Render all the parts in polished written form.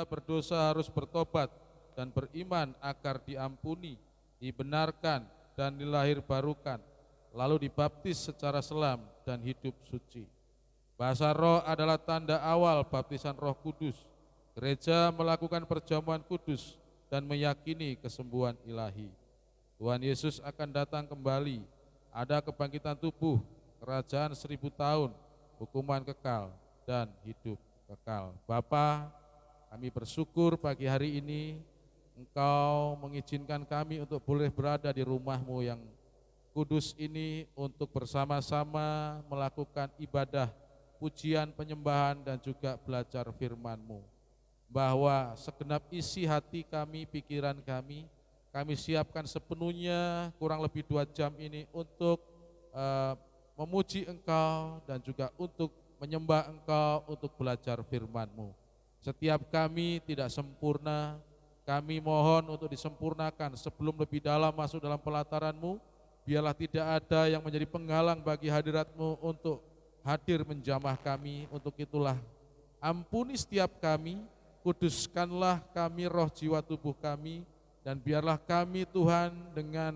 berdosa harus bertobat dan beriman agar diampuni, dibenarkan, dan dilahirbarukan, lalu dibaptis secara selam dan hidup suci. Bahasa roh adalah tanda awal baptisan Roh Kudus. Gereja melakukan perjamuan kudus dan meyakini kesembuhan ilahi. Tuhan Yesus akan datang kembali, ada kebangkitan tubuh, kerajaan 1000 tahun, hukuman kekal, dan hidup kekal. Bapa, kami bersyukur pagi hari ini Engkau mengizinkan kami untuk boleh berada di rumah-Mu yang kudus ini untuk bersama-sama melakukan ibadah, pujian, penyembahan, dan juga belajar firman-Mu. Bahwa segenap isi hati kami, pikiran kami siapkan sepenuhnya kurang lebih 2 jam ini untuk memuji Engkau dan juga untuk menyembah Engkau, untuk belajar firman-Mu. Setiap kami tidak sempurna, kami mohon untuk disempurnakan sebelum lebih dalam masuk dalam pelataran-Mu. Biarlah tidak ada yang menjadi penghalang bagi hadirat-Mu untuk hadir menjamah kami. Untuk itulah ampuni setiap kami, kuduskanlah kami roh jiwa tubuh kami, dan biarlah kami Tuhan dengan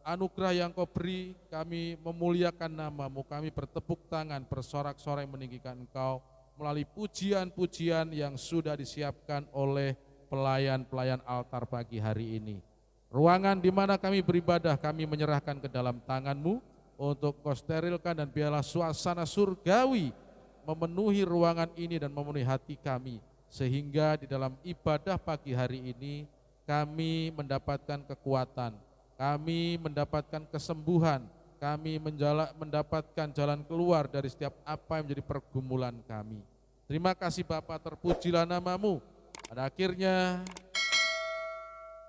anugerah yang Kau beri, kami memuliakan nama-Mu, kami bertepuk tangan, bersorak-sorai meninggikan Engkau melalui pujian-pujian yang sudah disiapkan oleh pelayan-pelayan altar pagi hari ini. Ruangan di mana kami beribadah kami menyerahkan ke dalam tangan-Mu untuk Kau sterilkan, dan biarlah suasana surgawi memenuhi ruangan ini dan memenuhi hati kami, sehingga di dalam ibadah pagi hari ini kami mendapatkan kekuatan, kami mendapatkan kesembuhan, kami mendapatkan jalan keluar dari setiap apa yang menjadi pergumulan kami. Terima kasih Bapa, terpujilah nama-Mu. Pada akhirnya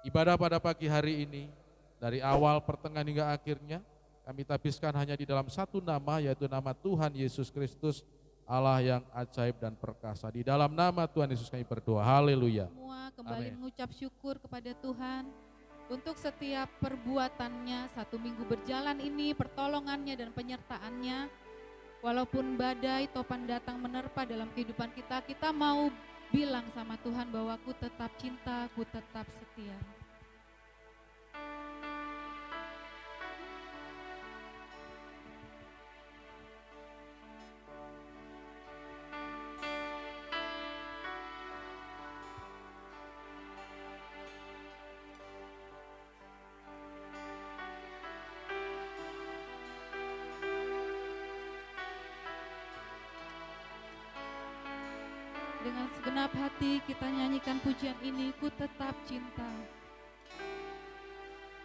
ibadah pada pagi hari ini, dari awal, pertengahan hingga akhirnya, kami tabiskan hanya di dalam satu nama, yaitu nama Tuhan Yesus Kristus, Allah yang ajaib dan perkasa. Di dalam nama Tuhan Yesus kami berdoa, haleluya. Semua kembali Amin. mengucap syukur kepada Tuhan untuk setiap perbuatannya 1 minggu berjalan ini, pertolongannya dan penyertaannya. Walaupun badai topan datang menerpa dalam kehidupan kita, kita mau bilang sama Tuhan bahwa ku tetap cinta, ku tetap setia. Dengan segenap hati kita nyanyikan pujian ini, ku tetap cinta.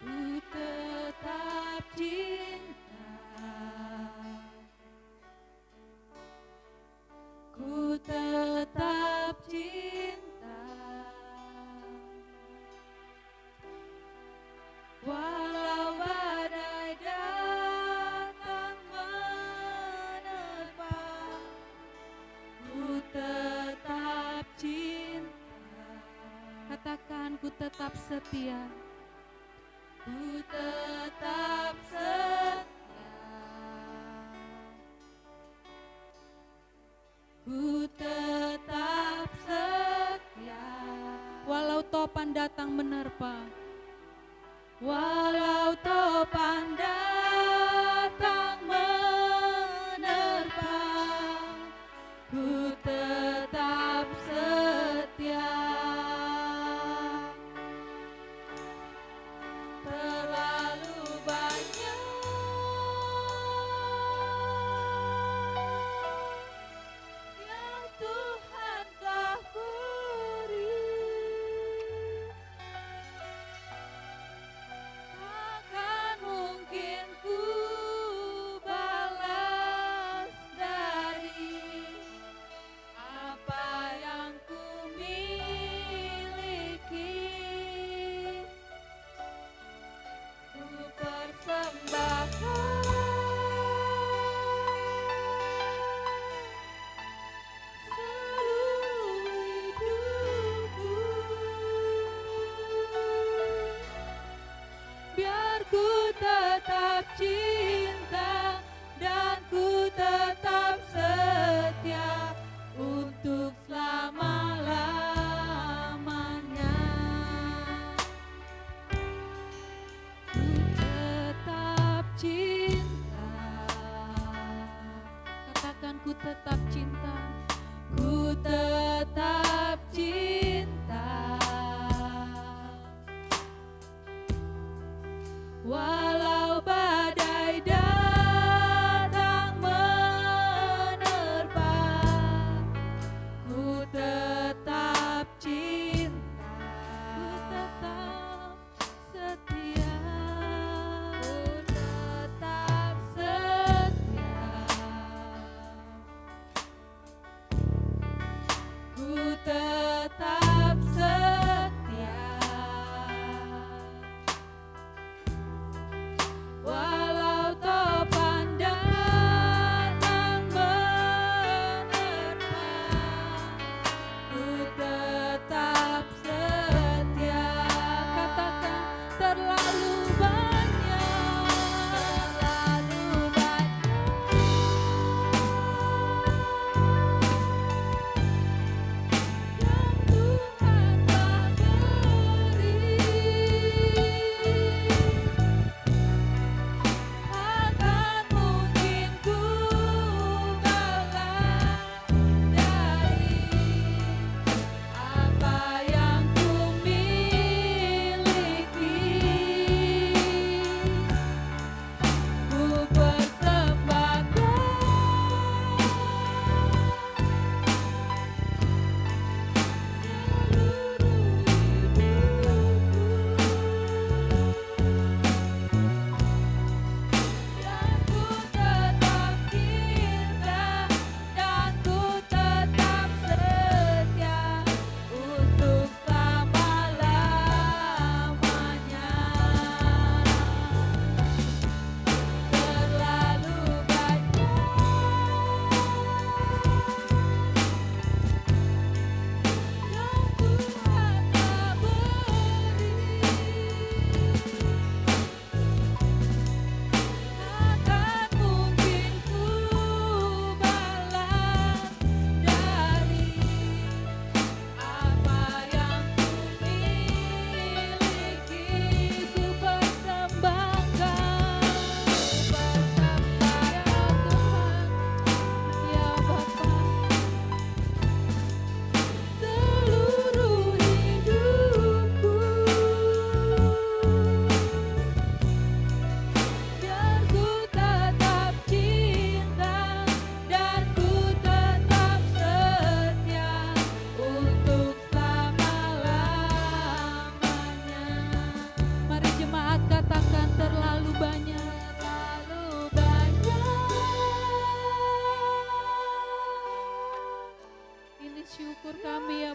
Ku tetap cinta, ku tetap cinta, walau badai datang menerpa, ku tetap cinta. Katakan, ku tetap setia, ku tetap setia, ku tetap setia, walau topan datang menerpa, walau topan datang menerpa, ku tetap setia. Terlalu banyak yang Tuhan telah beri, takkan mungkin ku balas dari apa yang ku miliki. Ku persembahkan seluruh hidupku, biar ku tetap cinta dan ku tetap setia untuk selama-lamanya.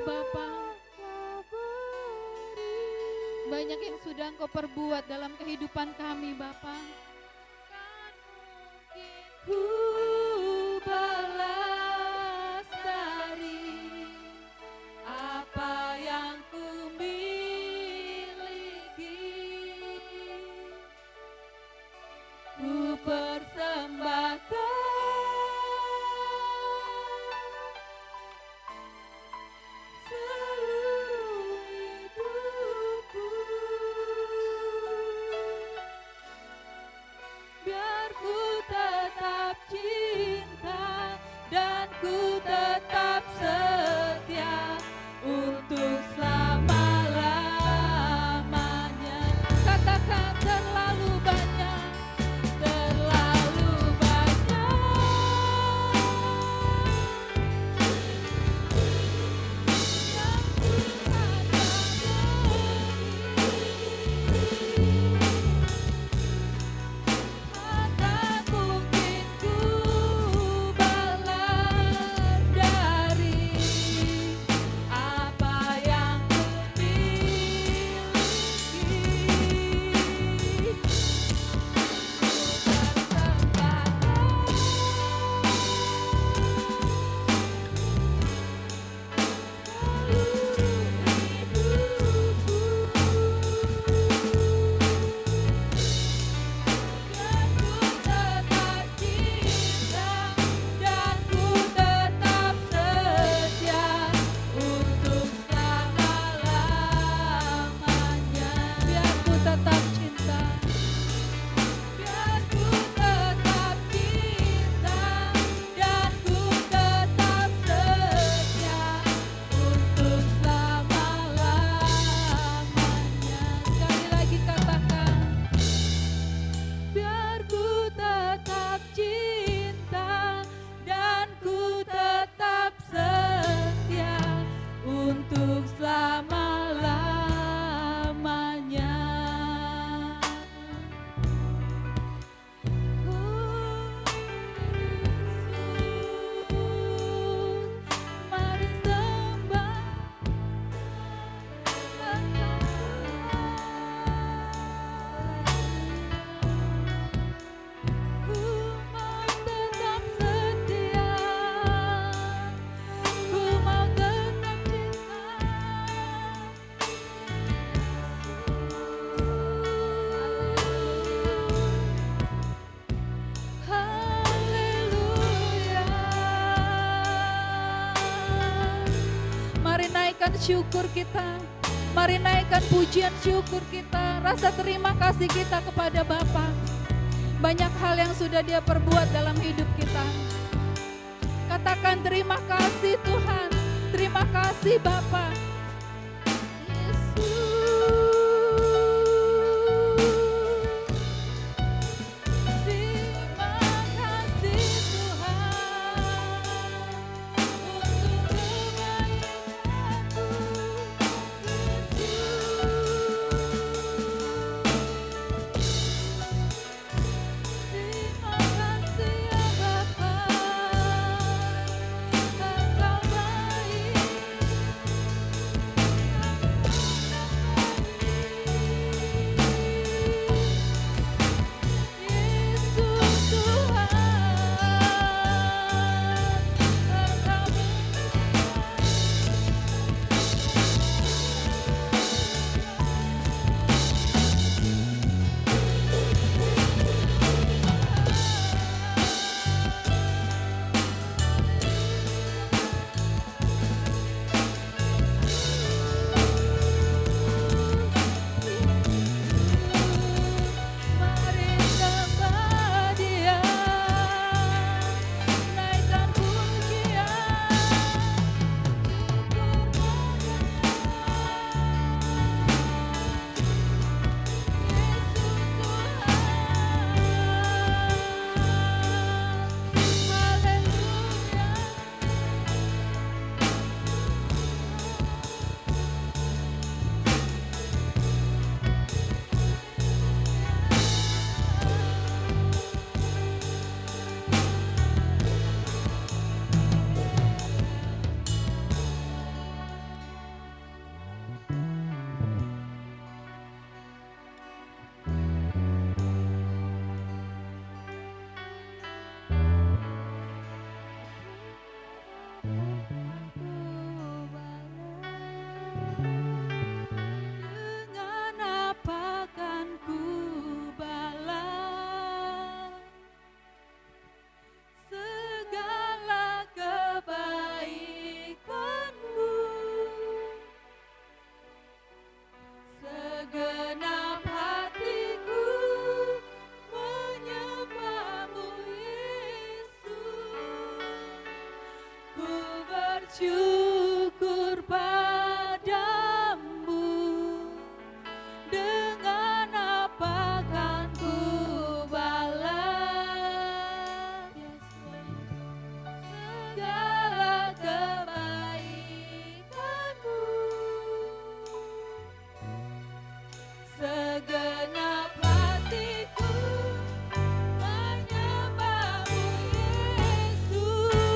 Bapa. Banyak yang sudah Engkau perbuat dalam kehidupan kami, Bapa. Ku balas dari apa yang ku miliki, ku persembahkan seluruh hidupku, biar ku tetap cinta dan ku tetap setia untuk selama-lamanya. Katakan terlalu banyak syukur kita, mari naikkan pujian syukur kita, rasa terima kasih kita kepada Bapa. Banyak hal yang sudah Dia perbuat dalam hidup kita. Katakan terima kasih Tuhan, terima kasih Bapa. Segenap hatiku menyembahmu Yesus,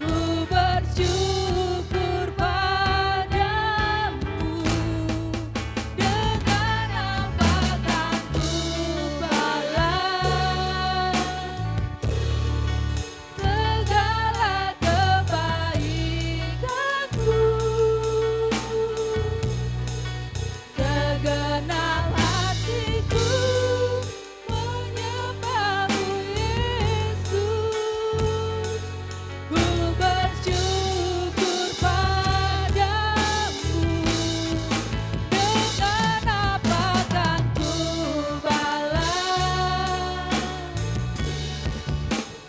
ku bersyukur padamu. Dengan apa kan ku balas segala kebaikanmu. Segenap hatiku menyembahmu Yesus, ku bersyukur padamu. Dengan apa kan ku balas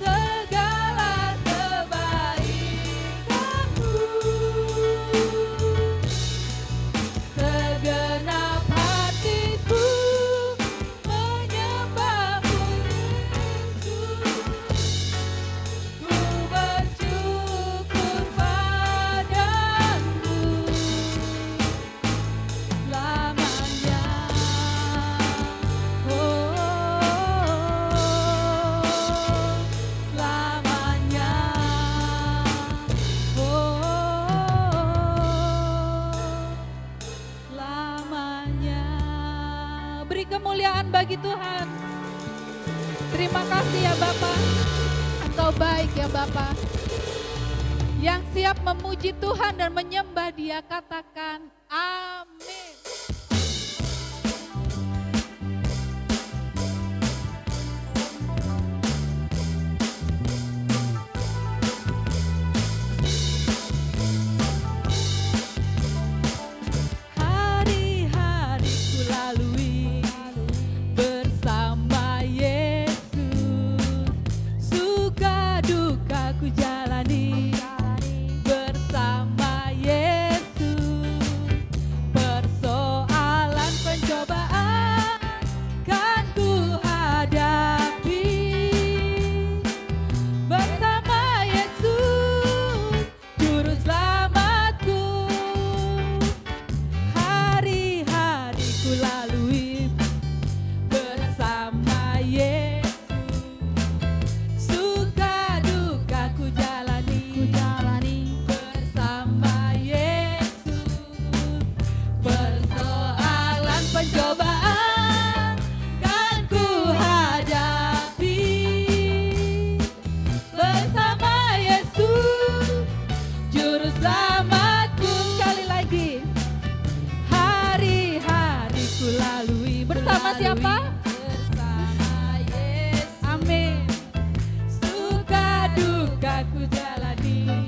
segala kebaikanmu. Segenap hatiku menyembahmu Yesus, ku bersyukur padamu selamanya. Selamanya. Selamanya. Beri kemuliaan bagi Tuhan. Terima kasih ya Bapa. Engkau baik ya Bapa. Yang siap memuji Tuhan dan menyembah Dia, katakan amin. Hari-hari ku lalui bersama Yesus, suka duka ku jalani bersama Yesus. Persoalan pencobaan kan ku hadapi bersama Yesus, Juru Selamatku. Hari-hari ku lalui bersama Yesus, suka duka ku jalani bersama Yesus. Persoalan pencobaan kan ku hadapi bersama Yesus, Juru Selamatku. Sekali lagi, hari-hari ku lalui bersama siapa? Bersama Yesus. Amin. Suka duka ku jalani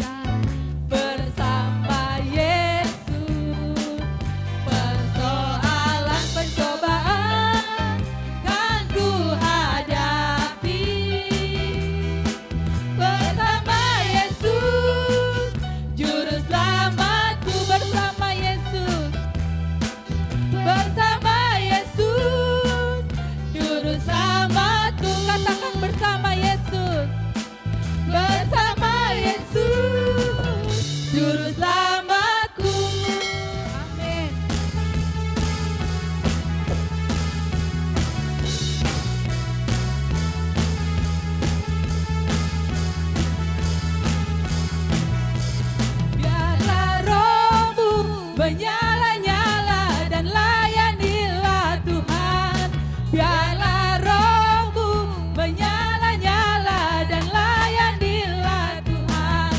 bersama Yesus. Persoalan pencobaan kan ku hadapi bersama Yesus, Juru Selamatku. Bersama Yesus, bersama Yesus, Juru Selamatku. Katakan bersama Yesus, bersama Yesus, Juru Selamatku. Amin. Biarlah rohmu menyala-nyala dan layanilah Tuhan. Biarlah rohmu menyala-nyala dan layanilah Tuhan.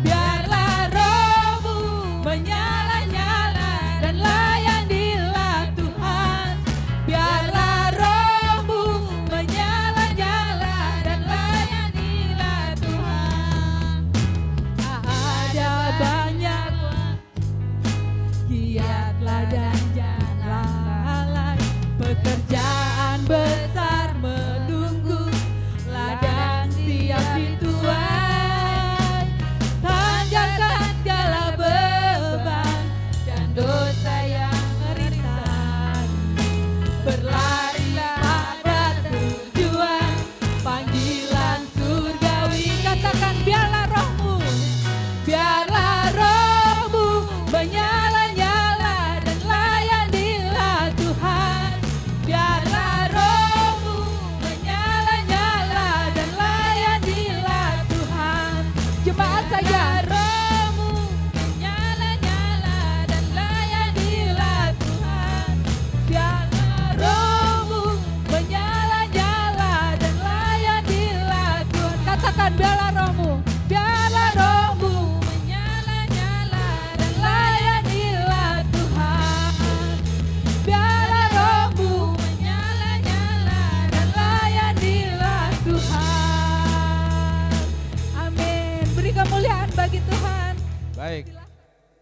Biarlah rohmu menyala-nyala dan layanilah Tuhan. Biarlah rohmu menyala-nyala dan layanilah Tuhan. Ada banyak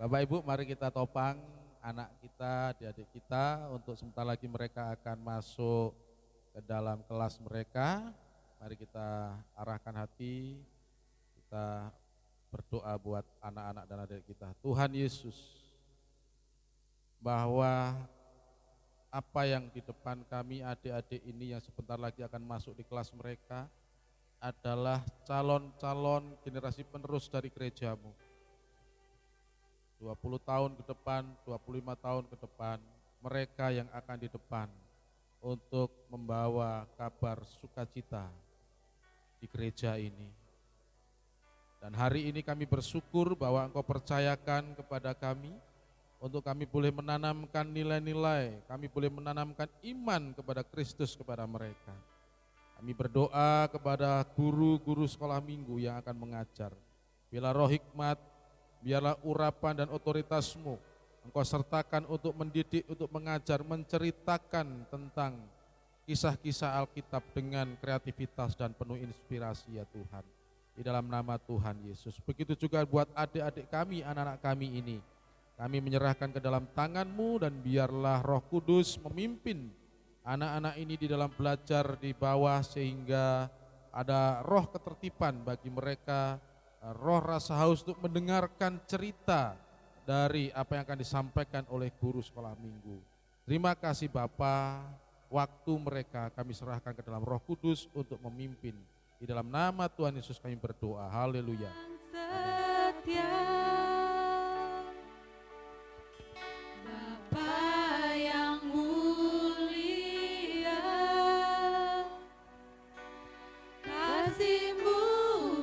Bapak Ibu, mari kita topang anak kita, adik-adik kita, untuk sebentar lagi mereka akan masuk ke dalam kelas mereka. Mari kita arahkan hati, kita berdoa buat anak-anak dan adik kita. Tuhan Yesus, bahwa apa yang di depan kami adik-adik ini yang sebentar lagi akan masuk di kelas mereka adalah calon-calon generasi penerus dari gerejamu. 20 tahun ke depan, 25 tahun ke depan, mereka yang akan di depan untuk membawa kabar sukacita di gereja ini. Dan hari ini kami bersyukur bahwa Engkau percayakan kepada kami untuk kami boleh menanamkan nilai-nilai, kami boleh menanamkan iman kepada Kristus kepada mereka. Kami berdoa kepada guru-guru sekolah minggu yang akan mengajar. Biarlah roh hikmat, biarlah urapan dan otoritas-Mu Engkau sertakan untuk mendidik, untuk mengajar, menceritakan tentang kisah-kisah Alkitab dengan kreativitas dan penuh inspirasi ya Tuhan. Di dalam nama Tuhan Yesus. Begitu juga buat adik-adik kami, anak-anak kami ini. Kami menyerahkan ke dalam tangan-Mu dan biarlah Roh Kudus memimpin anak-anak ini di dalam belajar di bawah sehingga ada roh ketertiban bagi mereka, roh rasa haus untuk mendengarkan cerita dari apa yang akan disampaikan oleh guru sekolah minggu. Terima kasih Bapa, waktu mereka kami serahkan ke dalam Roh Kudus untuk memimpin. Di dalam nama Tuhan Yesus kami berdoa, haleluya. Setia Bapa yang mulia, kasih-Mu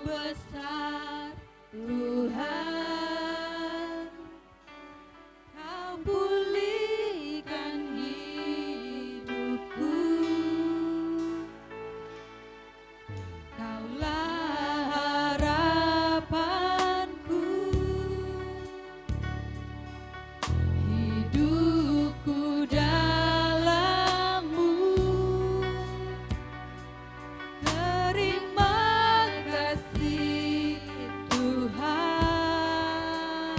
besar Tuhan, Kau pulihkan hidupku, Kaulah harapanku, hidupku dalam-Mu. Terima kasih Tuhan,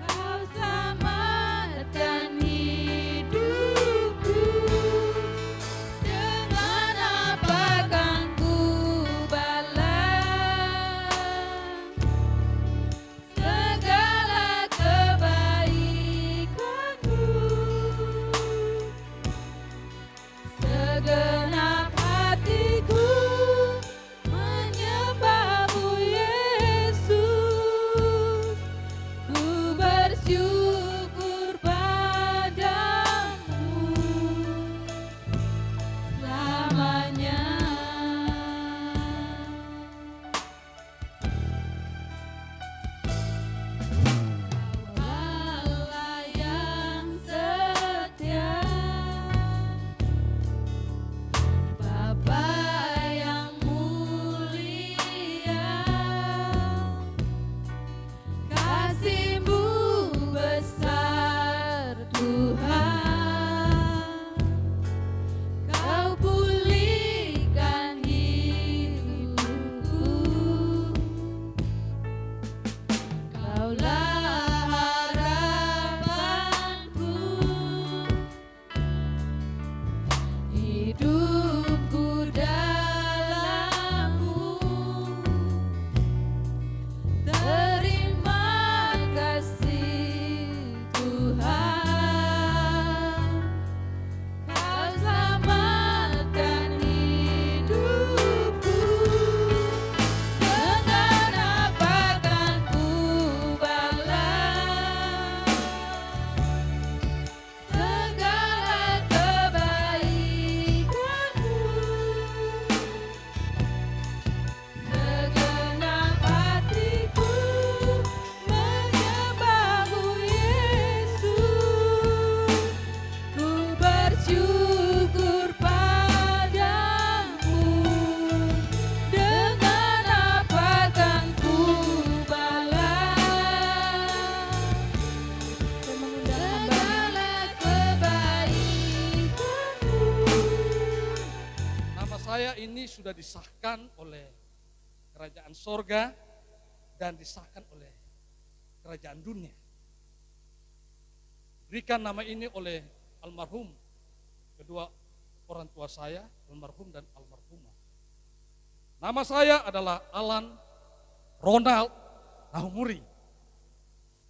Kau selamatkan hidupku. Dengan apa kan ku balas segala kebaikan-Mu? Segenap hatiku menyembah-Mu Yesus, ku bersyukur padamu selamanya. Kau Allah yang setia, Bapa yang mulia, kasih-Mu besar Tuhan, Kau pulihkan hidupku, Kaulah harapanku, hidupku dalam-Mu. Terima kasih Tuhan, Kau selamatkan hidupku. Dengan apa kan ku balas segala kebaikan-Mu? Segenap hatiku menyembah-Mu Yesus, ku bersyukur padamu. Dengan apa kan ku balas segala kebaikan-Mu? Nama saya ini sudah disahkan oleh Kerajaan Sorga dan disahkan oleh kerajaan dunia. Berikan nama ini oleh almarhum kedua orang tua saya, almarhum dan almarhumah. Nama saya adalah Alan Ronald Nahumuri.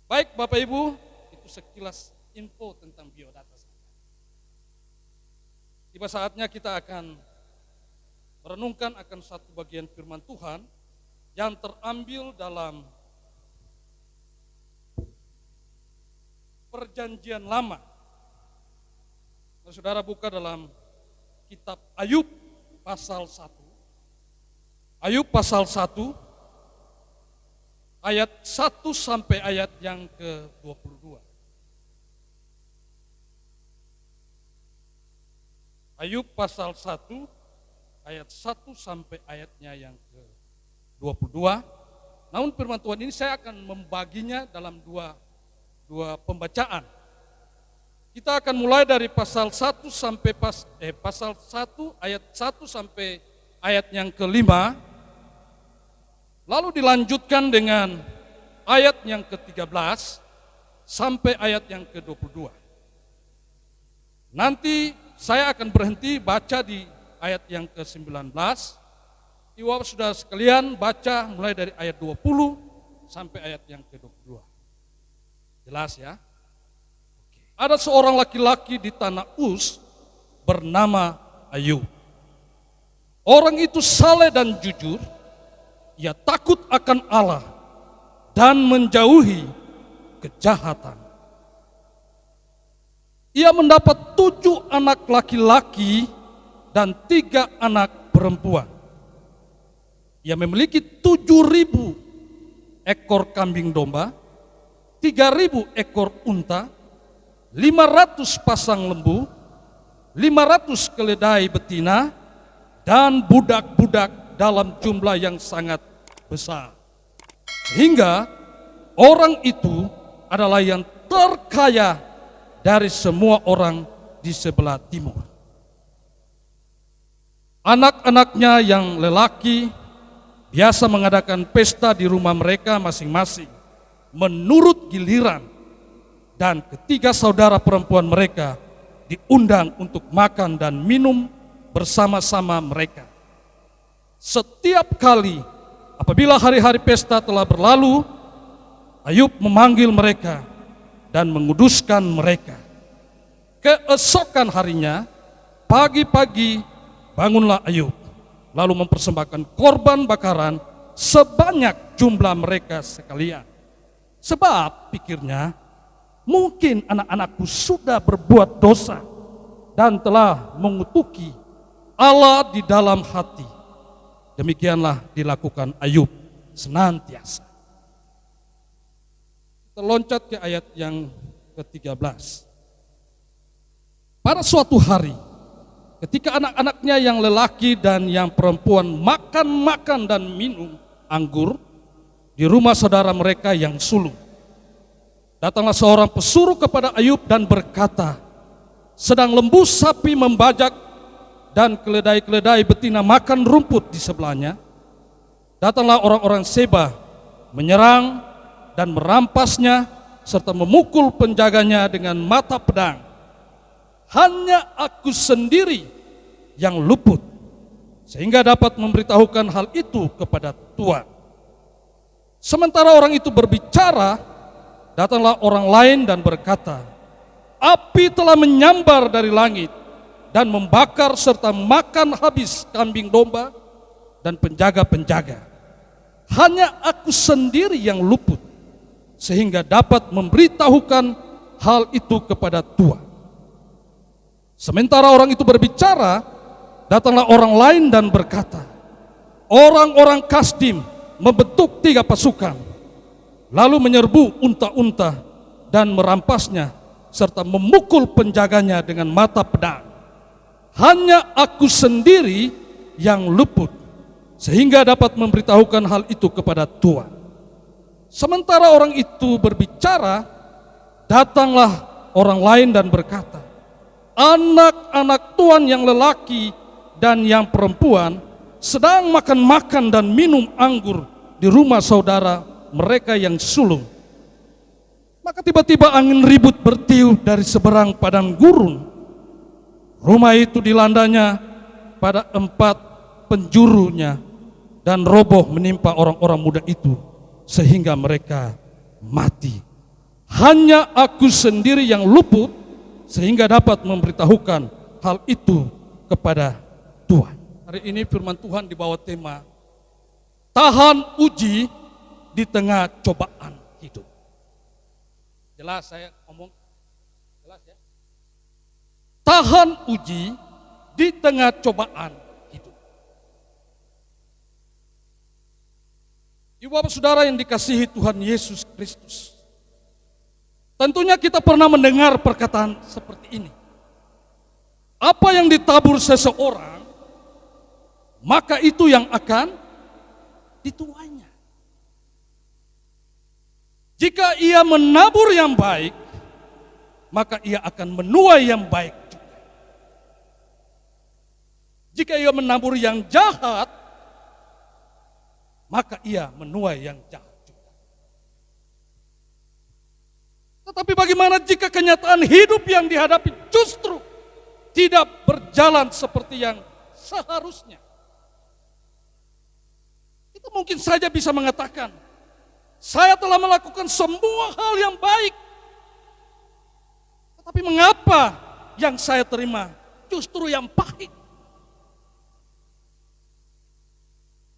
Baik Bapak Ibu, itu sekilas info tentang biodata saya. Tiba saatnya kita akan merenungkan akan satu bagian firman Tuhan yang terambil dalam Perjanjian Lama. Saudara buka dalam kitab Ayub pasal 1. Ayub pasal 1 ayat 1 sampai ayat yang ke-22. Ayub pasal 1 ayat 1 sampai ayatnya yang ke-22. Namun firman Tuhan ini saya akan membaginya dalam dua pembacaan. Kita akan mulai dari pasal 1 sampai pasal 1 ayat 1 sampai ayat yang ke-5. Lalu dilanjutkan dengan ayat yang ke-13 sampai ayat yang ke-22. Nanti saya akan berhenti baca di ayat yang ke-19. Ibu sudah sekalian baca mulai dari ayat 20 sampai ayat yang ke-22. Jelas ya? Ada seorang laki-laki di tanah Uz bernama Ayub. Orang itu saleh dan jujur, ia takut akan Allah dan menjauhi kejahatan. Ia mendapat 7 anak laki-laki dan 3 anak perempuan. Ia memiliki 7.000 ekor kambing domba, 3.000 ekor unta, 500 pasang lembu, 500 keledai betina, dan budak-budak dalam jumlah yang sangat besar. Sehingga orang itu adalah yang terkaya dari semua orang di sebelah timur. Anak-anaknya yang lelaki biasa mengadakan pesta di rumah mereka masing-masing menurut giliran, dan ketiga saudara perempuan mereka diundang untuk makan dan minum bersama-sama mereka. Setiap kali apabila hari-hari pesta telah berlalu, Ayub memanggil mereka dan menguduskan mereka. Keesokan harinya, pagi-pagi bangunlah Ayub, lalu mempersembahkan korban bakaran sebanyak jumlah mereka sekalian. Sebab pikirnya, mungkin anak-anakku sudah berbuat dosa dan telah mengutuki Allah di dalam hati. Demikianlah dilakukan Ayub senantiasa. Kita loncat ke ayat yang ke-13. Pada suatu hari, ketika anak-anaknya yang lelaki dan yang perempuan makan dan minum anggur di rumah saudara mereka yang sulung, datanglah seorang pesuruh kepada Ayub dan berkata, sedang lembu sapi membajak dan keledai-keledai betina makan rumput di sebelahnya, datanglah orang-orang Seba menyerang dan merampasnya serta memukul penjaganya dengan mata pedang. Hanya aku sendiri yang luput, sehingga dapat memberitahukan hal itu kepada Tuhan. Sementara orang itu berbicara, datanglah orang lain dan berkata, api telah menyambar dari langit dan membakar serta makan habis kambing domba dan penjaga-penjaga. Hanya aku sendiri yang luput, sehingga dapat memberitahukan hal itu kepada Tuhan. Sementara orang itu berbicara, datanglah orang lain dan berkata, orang-orang Kasdim membentuk 3 pasukan, lalu menyerbu unta-unta dan merampasnya serta memukul penjaganya dengan mata pedang. Hanya aku sendiri yang luput, sehingga dapat memberitahukan hal itu kepada Tuhan. Sementara orang itu berbicara, datanglah orang lain dan berkata, anak-anak Tuhan yang lelaki dan yang perempuan sedang makan dan minum anggur di rumah saudara mereka yang sulung. Maka tiba-tiba angin ribut bertiup dari seberang padang gurun. Rumah itu dilandanya pada 4 penjurunya dan roboh menimpa orang-orang muda itu sehingga mereka mati. Hanya aku sendiri yang luput sehingga dapat memberitahukan hal itu kepada Tuhan. Hari ini firman Tuhan dibawa tema tahan uji di tengah cobaan hidup. Jelas saya ngomong? Jelas ya? Tahan uji di tengah cobaan hidup. Ibu bapak saudara yang dikasihi Tuhan Yesus Kristus. Tentunya kita pernah mendengar perkataan seperti ini. Apa yang ditabur seseorang, maka itu yang akan dituainya. Jika ia menabur yang baik, maka ia akan menuai yang baik juga. Jika ia menabur yang jahat, maka ia menuai yang jahat juga. Tetapi bagaimana jika kenyataan hidup yang dihadapi justru tidak berjalan seperti yang seharusnya? Kita mungkin saja bisa mengatakan, saya telah melakukan semua hal yang baik. Tetapi mengapa yang saya terima justru yang pahit?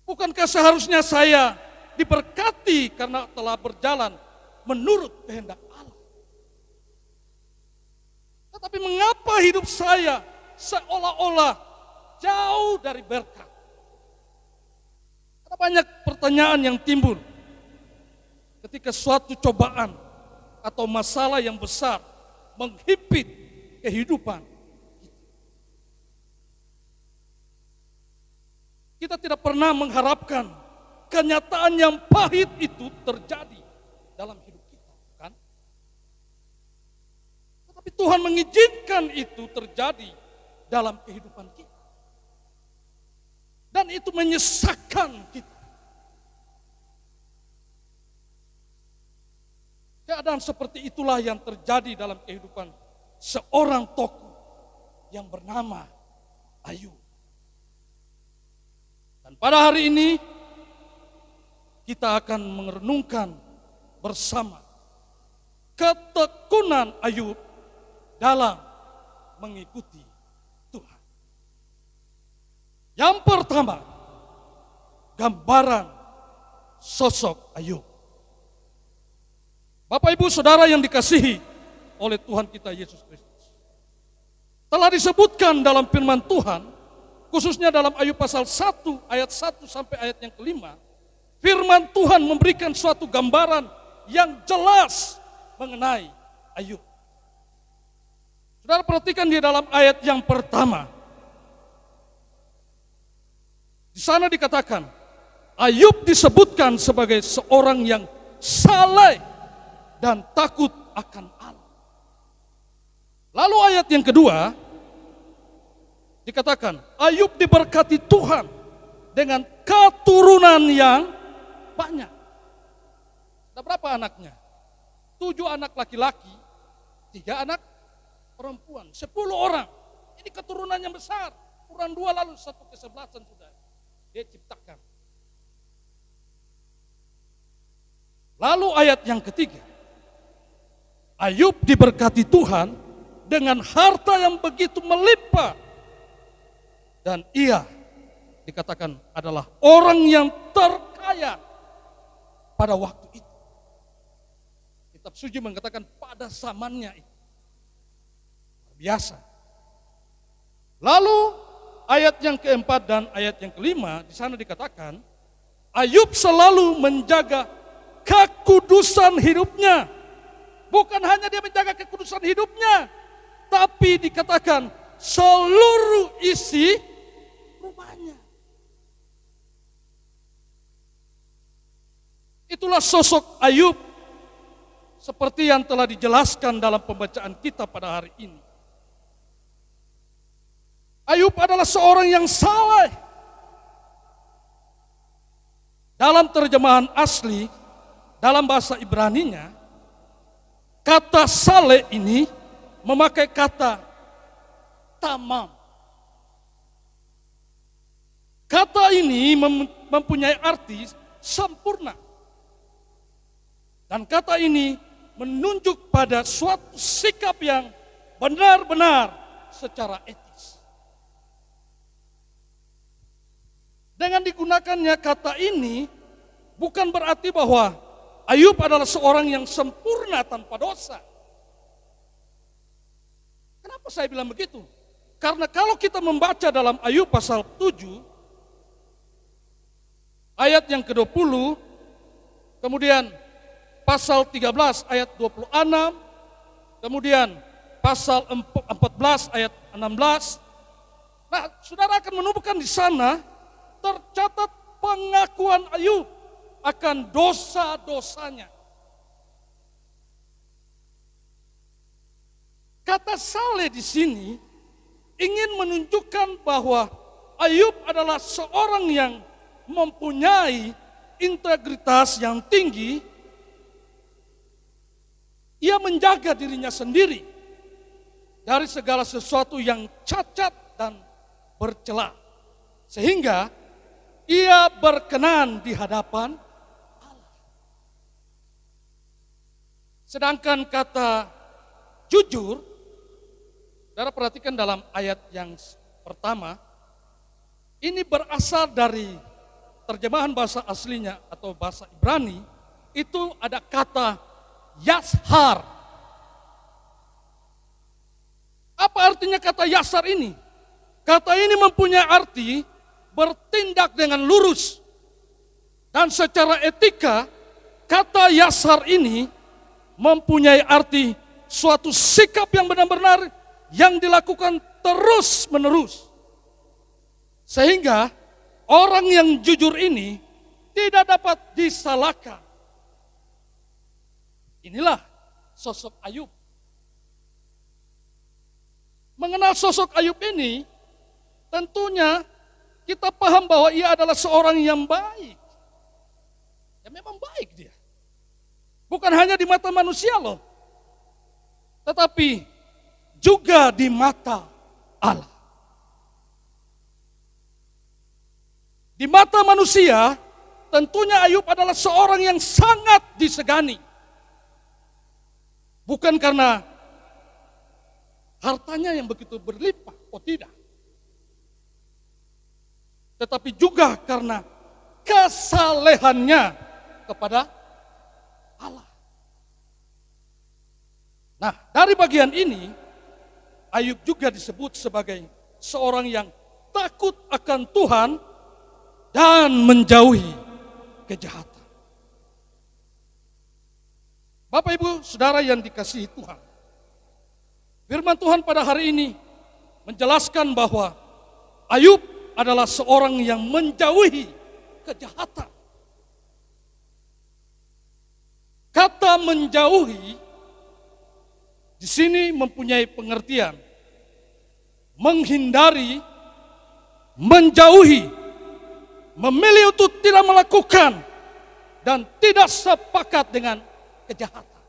Bukankah seharusnya saya diberkati karena telah berjalan menurut kehendak Allah? Tetapi mengapa hidup saya seolah-olah jauh dari berkat? Ada banyak pertanyaan yang timbul ketika suatu cobaan atau masalah yang besar menghimpit kehidupan kita. Kita tidak pernah mengharapkan kenyataan yang pahit itu terjadi dalam hidup kita, kan? Tetapi Tuhan mengizinkan itu terjadi dalam kehidupan kita. Dan itu menyesakkan kita. Keadaan seperti itulah yang terjadi dalam kehidupan seorang tokoh yang bernama Ayub. Dan pada hari ini kita akan merenungkan bersama ketekunan Ayub dalam mengikuti Tuhan. Yang pertama, gambaran sosok Ayub. Bapak Ibu Saudara yang dikasihi oleh Tuhan kita Yesus Kristus. Telah disebutkan dalam firman Tuhan, khususnya dalam Ayub pasal 1 ayat 1 sampai ayat yang kelima, firman Tuhan memberikan suatu gambaran yang jelas mengenai Ayub. Saudara perhatikan di dalam ayat yang pertama. Di sana dikatakan, Ayub disebutkan sebagai seorang yang saleh dan takut akan Allah. Lalu ayat yang kedua dikatakan Ayub diberkati Tuhan dengan keturunan yang banyak. Ada berapa anaknya? 7 anak laki-laki, 3 anak perempuan, 10 orang. Ini keturunan yang besar. Kurang 2 lalu 1/11 sudah dia ciptakan. Lalu ayat yang ketiga, Ayub diberkati Tuhan dengan harta yang begitu melimpah. Dan ia dikatakan adalah orang yang terkaya pada waktu itu. Kitab suci mengatakan pada zamannya itu. Biasa. Lalu ayat yang keempat dan ayat yang kelima di sana dikatakan Ayub selalu menjaga kekudusan hidupnya. Bukan hanya dia menjaga kekudusan hidupnya, tapi dikatakan seluruh isi rumahnya. Itulah sosok Ayub seperti yang telah dijelaskan dalam pembacaan kita pada hari ini. Ayub adalah seorang yang saleh. Dalam terjemahan asli, dalam bahasa Ibraninya, kata saleh ini memakai kata tamam. Kata ini mempunyai arti sempurna. Dan kata ini menunjuk pada suatu sikap yang benar-benar secara etis. Dengan digunakannya kata ini bukan berarti bahwa Ayub adalah seorang yang sempurna tanpa dosa. Kenapa saya bilang begitu? Karena kalau kita membaca dalam Ayub pasal 7, ayat yang ke-20, kemudian pasal 13 ayat 26, kemudian pasal 14 ayat 16. Nah, saudara akan menemukan di sana tercatat pengakuan Ayub akan dosa-dosanya. Kata saleh di sini ingin menunjukkan bahwa Ayub adalah seorang yang mempunyai integritas yang tinggi. Ia menjaga dirinya sendiri dari segala sesuatu yang cacat dan bercela, sehingga ia berkenan di hadapan Allah. Sedangkan kata jujur, saudara perhatikan dalam ayat yang pertama, ini berasal dari terjemahan bahasa aslinya atau bahasa Ibrani, itu ada kata yashar. Apa artinya kata yashar ini? Kata ini mempunyai arti bertindak dengan lurus. Dan secara etika, kata yashar ini mempunyai arti suatu sikap yang benar-benar yang dilakukan terus-menerus. Sehingga orang yang jujur ini tidak dapat disalahkan. Inilah sosok Ayub. Mengenal sosok Ayub ini, tentunya kita paham bahwa ia adalah seorang yang baik. Ya memang baik dia. Bukan hanya di mata manusia loh, tetapi juga di mata Allah. Di mata manusia, tentunya Ayub adalah seorang yang sangat disegani. Bukan karena hartanya yang begitu berlimpah, oh tidak. Tetapi juga karena kesalehannya kepada Allah. Nah, dari bagian ini, Ayub juga disebut sebagai seorang yang takut akan Tuhan dan menjauhi kejahatan. Bapak Ibu Saudara yang dikasihi Tuhan, firman Tuhan pada hari ini menjelaskan bahwa Ayub adalah seorang yang menjauhi kejahatan. Kata menjauhi di sini mempunyai pengertian menghindari, menjauhi, memilih untuk tidak melakukan dan tidak sepakat dengan kejahatan.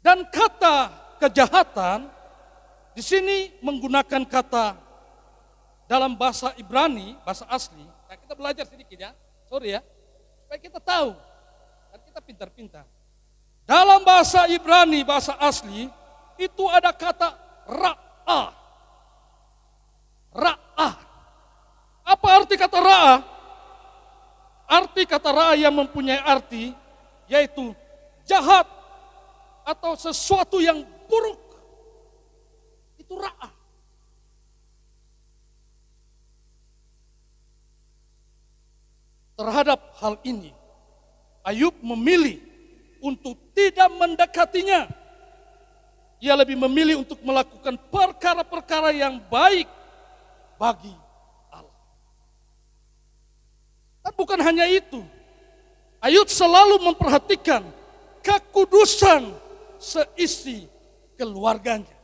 Dan kata kejahatan di sini menggunakan kata dalam bahasa Ibrani, bahasa asli. Nah, kita belajar sedikit ya, sorry ya, supaya kita tahu dan kita pintar-pintar. Dalam bahasa Ibrani, bahasa asli, itu ada kata ra'ah. Ra'ah. Apa arti kata ra'ah? Arti kata ra'ah yang mempunyai arti yaitu jahat atau sesuatu yang buruk. Itu ra'ah. Terhadap hal ini, Ayub memilih untuk tidak mendekatinya. Ia lebih memilih untuk melakukan perkara-perkara yang baik bagi Allah. Dan bukan hanya itu, Ayub selalu memperhatikan kekudusan seisi keluarganya.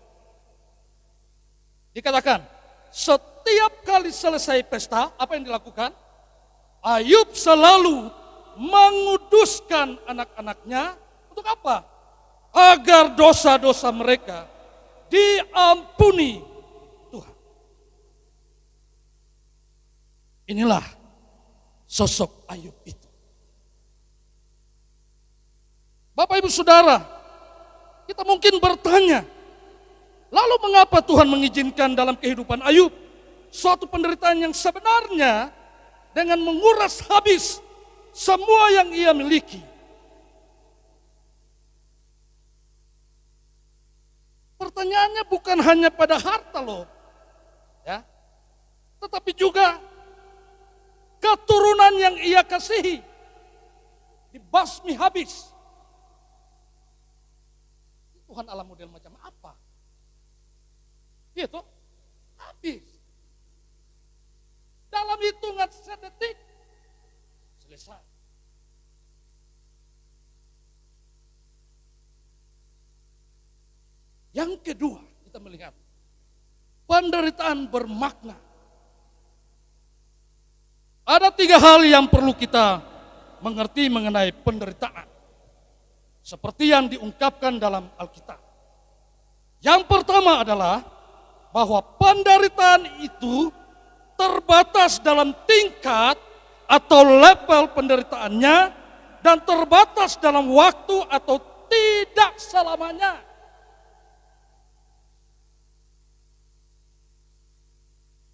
Dikatakan, setiap kali selesai pesta, apa yang dilakukan? Ayub selalu menguduskan anak-anaknya untuk apa? Agar dosa-dosa mereka diampuni Tuhan. Inilah sosok Ayub itu. Bapak Ibu Saudara, kita mungkin bertanya, lalu mengapa Tuhan mengizinkan dalam kehidupan Ayub suatu penderitaan yang sebenarnya dengan menguras habis semua yang ia miliki? Pertanyaannya bukan hanya pada harta loh, ya, tetapi juga keturunan yang ia kasihi dibasmi habis. Tuhan Allah model macam apa? Itu habis. Dalam hitungan sedetik selesai. Yang kedua, kita melihat penderitaan bermakna. Ada 3 hal yang perlu kita mengerti mengenai penderitaan, seperti yang diungkapkan dalam Alkitab. Yang pertama adalah bahwa penderitaan itu terbatas dalam tingkat atau level penderitaannya dan terbatas dalam waktu atau tidak selamanya.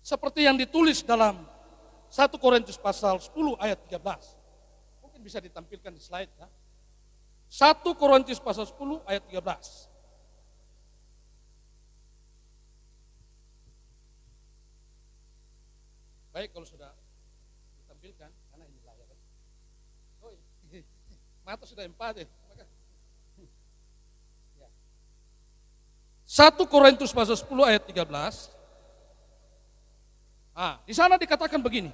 Seperti yang ditulis dalam 1 Korintus pasal 10 ayat 13. Mungkin bisa ditampilkan di slide ya. 1 Korintus pasal 10 ayat 13. Baik, kalau sudah ditampilkan, karena ini layar. Oh, mata sudah 4 ya. 1 Korintus pasal 10 ayat 13. Di sana dikatakan begini,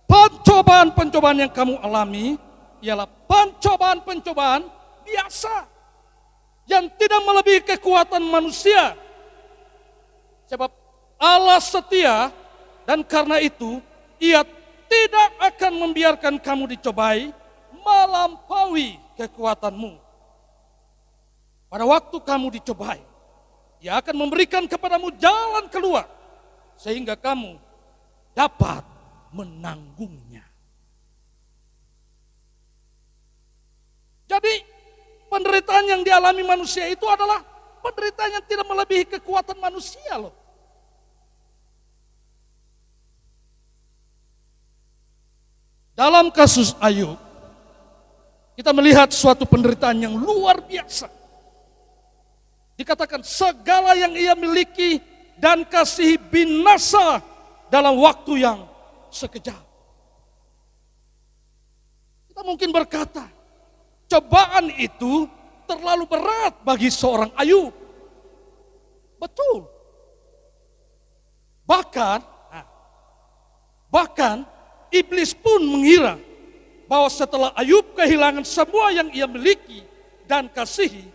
pencobaan-pencobaan yang kamu alami ialah pencobaan-pencobaan biasa yang tidak melebihi kekuatan manusia. Sebab Allah setia dan karena itu Ia tidak akan membiarkan kamu dicobai melampaui kekuatanmu. Pada waktu kamu dicobai, Ia akan memberikan kepadamu jalan keluar sehingga kamu dapat menanggungnya. Jadi penderitaan yang dialami manusia itu adalah penderitaan yang tidak melebihi kekuatan manusia loh. Dalam kasus Ayub, kita melihat suatu penderitaan yang luar biasa. Dikatakan segala yang ia miliki dan kasih binasa dalam waktu yang sekejap. Kita mungkin berkata, cobaan itu terlalu berat bagi seorang Ayub. Betul. Bahkan iblis pun mengira bahwa setelah Ayub kehilangan semua yang ia miliki dan kasihi,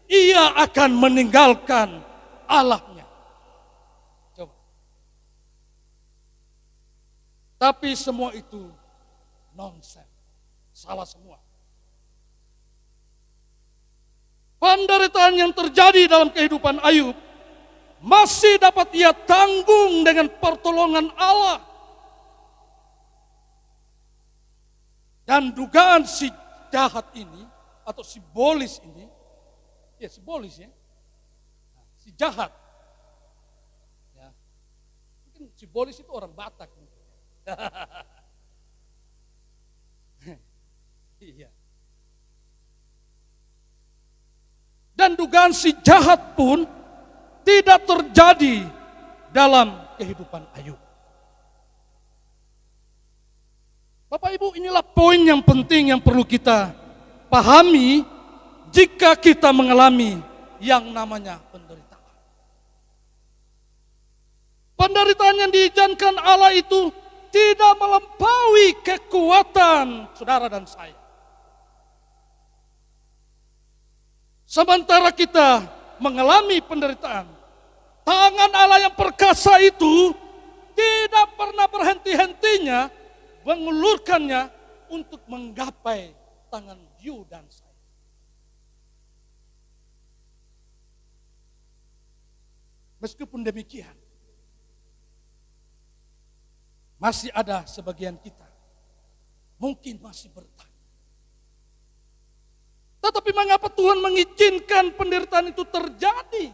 ia akan meninggalkan Allahnya. Coba. Tapi semua itu nonsens, salah semua. Penderitaan yang terjadi dalam kehidupan Ayub masih dapat ia tanggung dengan pertolongan Allah. Dan dugaan si jahat ini atau simbolis ini, ya simbolis ya, si jahat, ya, mungkin simbolis itu orang Batak. Iya. Dan dugaan si jahat pun tidak terjadi dalam kehidupan Ayub. Bapak Ibu, inilah poin yang penting yang perlu kita pahami jika kita mengalami yang namanya penderitaan. Penderitaan yang diizinkan Allah itu tidak melampaui kekuatan saudara dan saya. Sementara kita mengalami penderitaan, tangan Allah yang perkasa itu tidak pernah berhenti-hentinya mengulurkannya untuk menggapai tangan you dan saya. Meskipun demikian, masih ada sebagian kita mungkin masih bertanya, tetapi mengapa Tuhan mengizinkan penderitaan itu terjadi?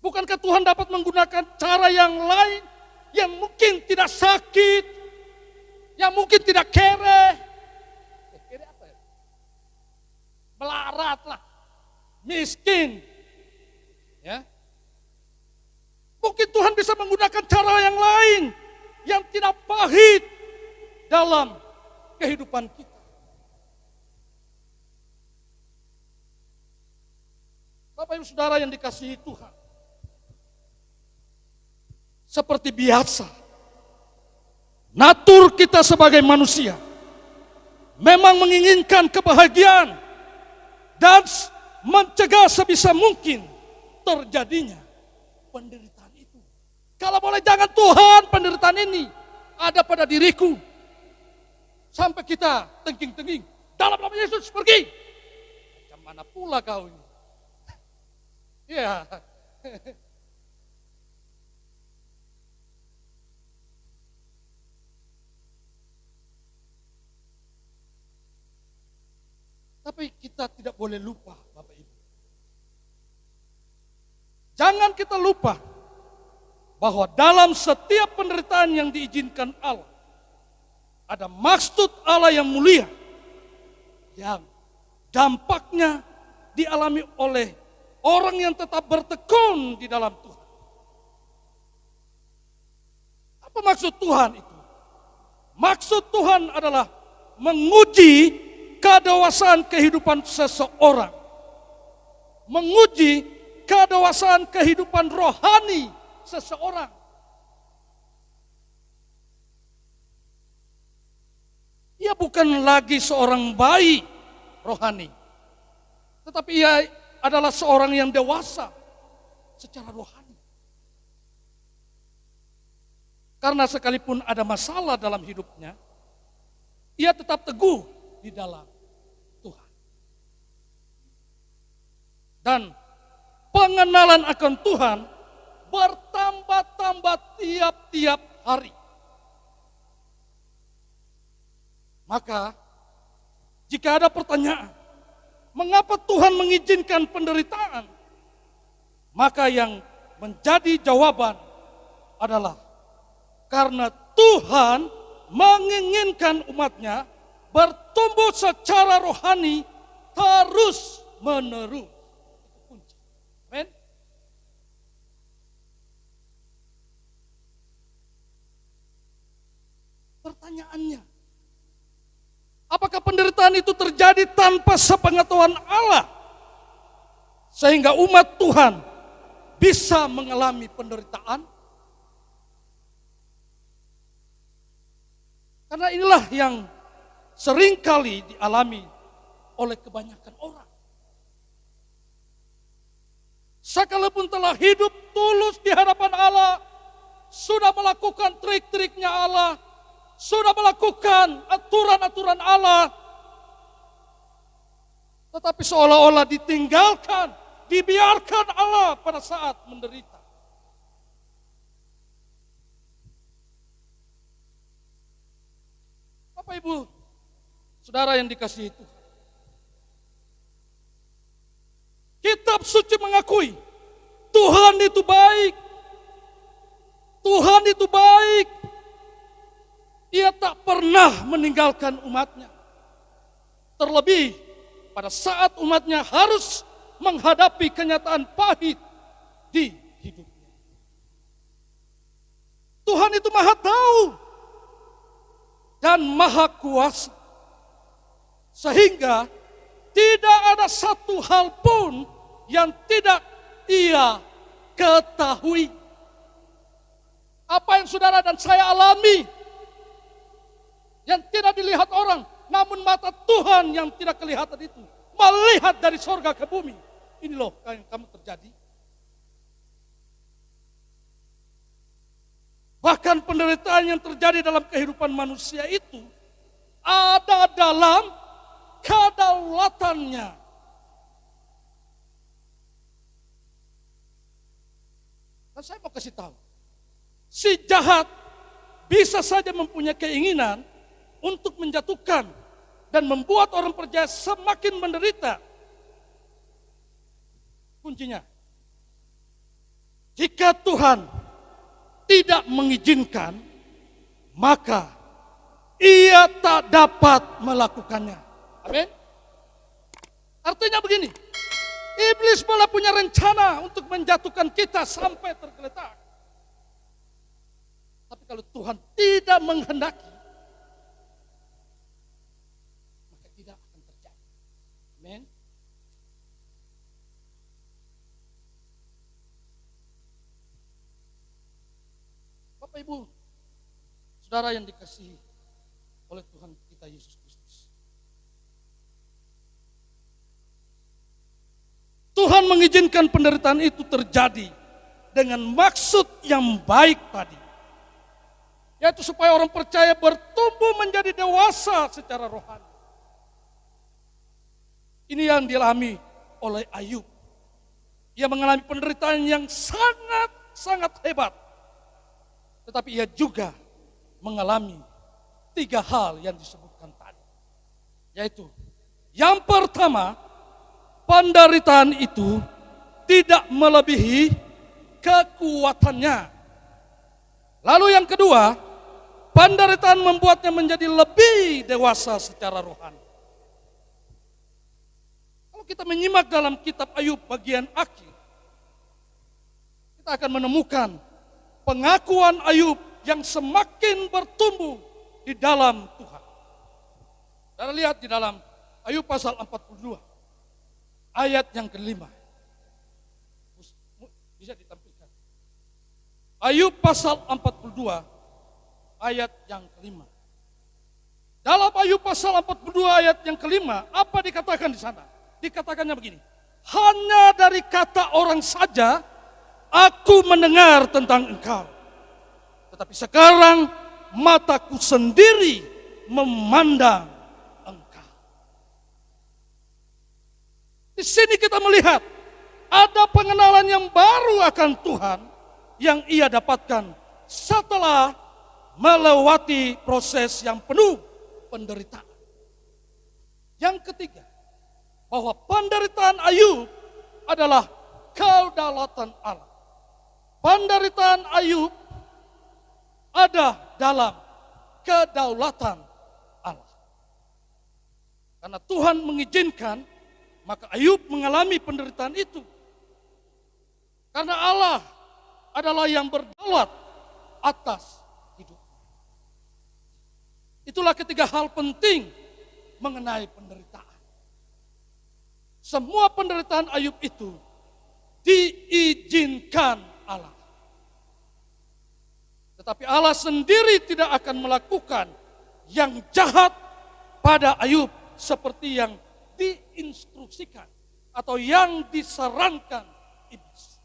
Bukankah Tuhan dapat menggunakan cara yang lain yang mungkin tidak sakit, yang mungkin tidak kere? Kere apa ya? Melarat lah, miskin. Ya. Mungkin Tuhan bisa menggunakan cara yang lain yang tidak pahit dalam kehidupan kita. Bapak Ibu Saudara yang dikasihi Tuhan, seperti biasa, natur kita sebagai manusia memang menginginkan kebahagiaan dan mencegah sebisa mungkin terjadinya penderitaan itu. Kalau boleh jangan Tuhan penderitaan ini ada pada diriku. Sampai kita tengking-tengking, dalam nama Yesus pergi. Macam mana pula kau ini? Ya. Tapi kita tidak boleh lupa, Bapak Ibu. Jangan kita lupa bahwa dalam setiap penderitaan yang diizinkan Allah, ada maksud Allah yang mulia yang dampaknya dialami oleh orang yang tetap bertekun di dalam Tuhan. Apa maksud Tuhan itu? Maksud Tuhan adalah menguji kedewasaan kehidupan seseorang. Menguji kedewasaan kehidupan rohani seseorang. Ia bukan lagi seorang bayi rohani, tetapi ia adalah seorang yang dewasa secara rohani. Karena sekalipun ada masalah dalam hidupnya, ia tetap teguh di dalam Tuhan. Dan pengenalan akan Tuhan bertambah-tambah tiap-tiap hari. Maka, jika ada pertanyaan, mengapa Tuhan mengizinkan penderitaan? Maka yang menjadi jawaban adalah karena Tuhan menginginkan umatnya bertumbuh secara rohani terus menerus. Itu kunci. Amin. Pertanyaannya, apakah penderitaan itu terjadi tanpa sepengetahuan Allah? Sehingga umat Tuhan bisa mengalami penderitaan? Karena inilah yang seringkali dialami oleh kebanyakan orang. Sekalipun telah hidup tulus di hadapan Allah, sudah melakukan trik-triknya Allah, sudah melakukan aturan-aturan Allah, tetapi seolah-olah ditinggalkan, dibiarkan Allah pada saat menderita. Bapak Ibu, saudara yang dikasihi Tuhan, Kitab suci mengakui Tuhan itu baik. Tuhan itu baik. Ia tak pernah meninggalkan umatnya. Terlebih pada saat umatnya harus menghadapi kenyataan pahit di hidupnya. Tuhan itu Maha Tahu dan Maha Kuasa. Sehingga tidak ada satu hal pun yang tidak Ia ketahui. Apa yang saudara dan saya alami yang tidak dilihat orang, namun mata Tuhan yang tidak kelihatan itu melihat dari sorga ke bumi. Ini loh yang kamu terjadi. Bahkan penderitaan yang terjadi dalam kehidupan manusia itu ada dalam kedaulatannya. Dan saya mau kasih tahu, si jahat bisa saja mempunyai keinginan untuk menjatuhkan dan membuat orang percaya semakin menderita. Kuncinya, jika Tuhan tidak mengizinkan, maka ia tak dapat melakukannya. Amin. Artinya begini, iblis malah punya rencana untuk menjatuhkan kita sampai tergeletak. Tapi kalau Tuhan tidak menghendaki, maka tidak akan terjadi. Amin. Bapak Ibu, saudara yang dikasihi oleh Tuhan kita Yesus Kristus. Tuhan mengizinkan penderitaan itu terjadi dengan maksud yang baik tadi. Yaitu supaya orang percaya bertumbuh menjadi dewasa secara rohani. Ini yang dialami oleh Ayub. Ia mengalami penderitaan yang sangat hebat. Tetapi ia juga mengalami 3 hal yang disebutkan tadi. Yaitu, yang pertama, penderitaan itu tidak melebihi kekuatannya. Lalu yang kedua, penderitaan membuatnya menjadi lebih dewasa secara rohani. Kalau kita menyimak dalam kitab Ayub bagian akhir, kita akan menemukan pengakuan Ayub yang semakin bertumbuh di dalam Tuhan. Kita lihat di dalam Ayub pasal 42, ayat yang kelima. Bisa ditampilkan. Ayub pasal 42, ayat yang kelima. Dalam Ayub pasal 42 ayat yang kelima, apa dikatakan di sana? Dikatakannya begini, hanya dari kata orang saja aku mendengar tentang engkau. Tetapi sekarang mataku sendiri memandang engkau. Di sini kita melihat ada pengenalan yang baru akan Tuhan yang ia dapatkan setelah melewati proses yang penuh penderitaan. Yang ketiga, bahwa penderitaan Ayub adalah kedaulatan Allah. Penderitaan Ayub ada dalam kedaulatan Allah. Karena Tuhan mengizinkan, maka Ayub mengalami penderitaan itu. Karena Allah adalah yang berdaulat atas hidup. Itulah ketiga hal penting mengenai penderitaan. Semua penderitaan Ayub itu diizinkan Allah. Tetapi Allah sendiri tidak akan melakukan yang jahat pada Ayub seperti yang diinstruksikan atau yang disarankan iblis.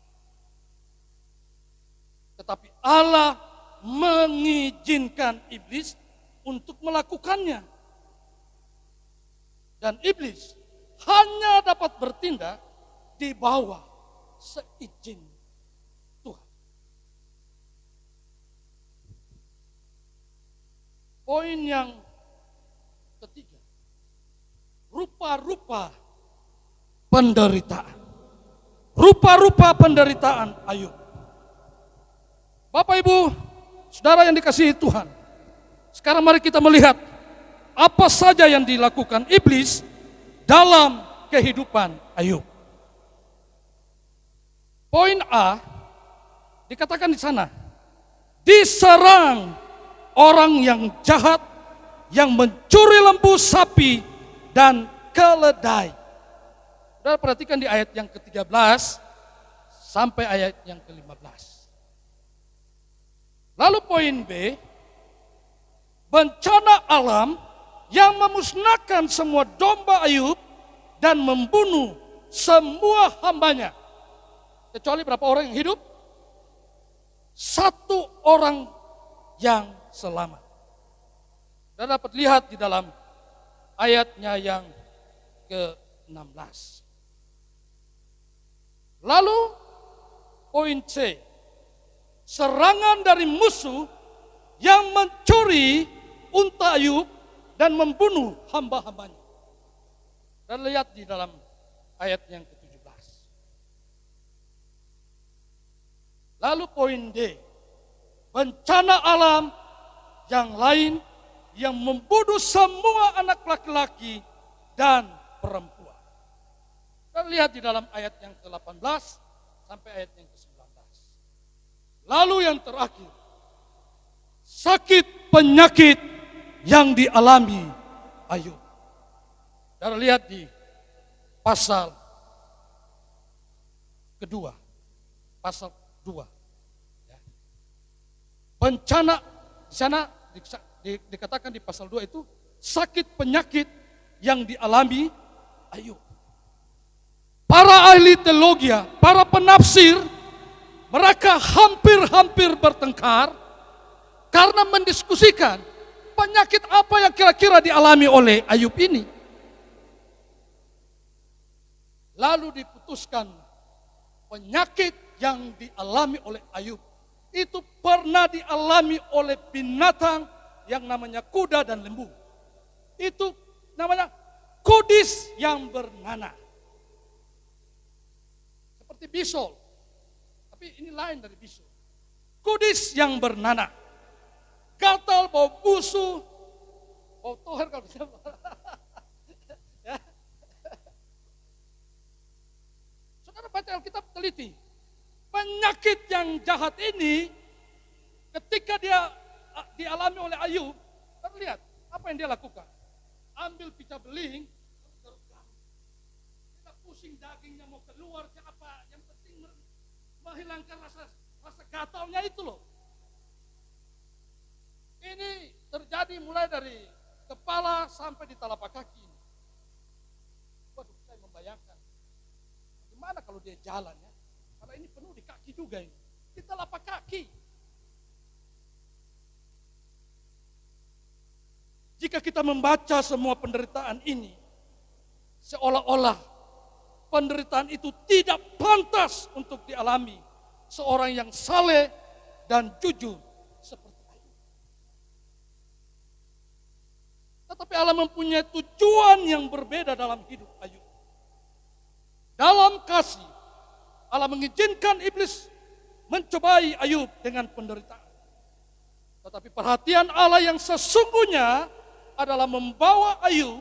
Tetapi Allah mengizinkan iblis untuk melakukannya. Dan iblis hanya dapat bertindak di bawah seizin Tuhan. Poin yang ketiga, rupa-rupa penderitaan. Rupa-rupa penderitaan Ayub. Bapak Ibu, saudara yang dikasihi Tuhan, sekarang mari kita melihat apa saja yang dilakukan iblis dalam kehidupan Ayub. Poin A, dikatakan di sana, diserang orang yang jahat yang mencuri lembu sapi dan keledai. Saudara perhatikan di ayat yang ke-13 sampai ayat yang ke-15. Lalu poin B, bencana alam yang memusnahkan semua domba Ayub dan membunuh semua hambanya. Kecuali berapa orang yang hidup? 1 orang yang selamat. Dan dapat lihat di dalam ayatnya yang ke-16. Lalu poin C, serangan dari musuh yang mencuri unta Ayub dan membunuh hamba-hambanya. Dan lihat di dalam ayat yang ke-17. Lalu poin D, bencana alam yang lain yang membunuh semua anak laki-laki dan perempuan. Dan lihat di dalam ayat yang ke-18 sampai ayat yang ke-19. Lalu yang terakhir, sakit penyakit yang dialami Ayub. Dan lihat di pasal kedua, pasal 2. Ya. Bencana di sana dikatakan di pasal 2 itu sakit penyakit yang dialami Ayub. Para ahli teologi, para penafsir, mereka hampir-hampir bertengkar karena mendiskusikan penyakit apa yang kira-kira dialami oleh Ayub ini. Lalu diputuskan penyakit yang dialami oleh Ayub itu pernah dialami oleh binatang yang namanya kuda dan lembu. Itu namanya kudis yang bernanah. Seperti bisol, tapi ini lain dari bisol. Kudis yang bernanah, gatal, bau busuk, bau toher kalau bisa. Ya. Saudara baca Alkitab teliti, penyakit yang jahat ini ketika dia dialami oleh Ayub, terlihat apa yang dia lakukan. Ambil pita beling, kita pusing dagingnya mau keluar ke apa, yang penting menghilangkan rasa gatalnya itu loh. Ini terjadi mulai dari kepala sampai di telapak kaki. Waduh, saya membayangkan gimana kalau dia jalan ya, karena ini penuh di kaki juga ini, di telapak kaki. Jika kita membaca semua penderitaan ini, seolah-olah penderitaan itu tidak pantas untuk dialami seorang yang saleh dan jujur seperti Ayub. Tetapi Allah mempunyai tujuan yang berbeda dalam hidup Ayub. Dalam kasih, Allah mengizinkan iblis mencobai Ayub dengan penderitaan. Tetapi perhatian Allah yang sesungguhnya adalah membawa Ayub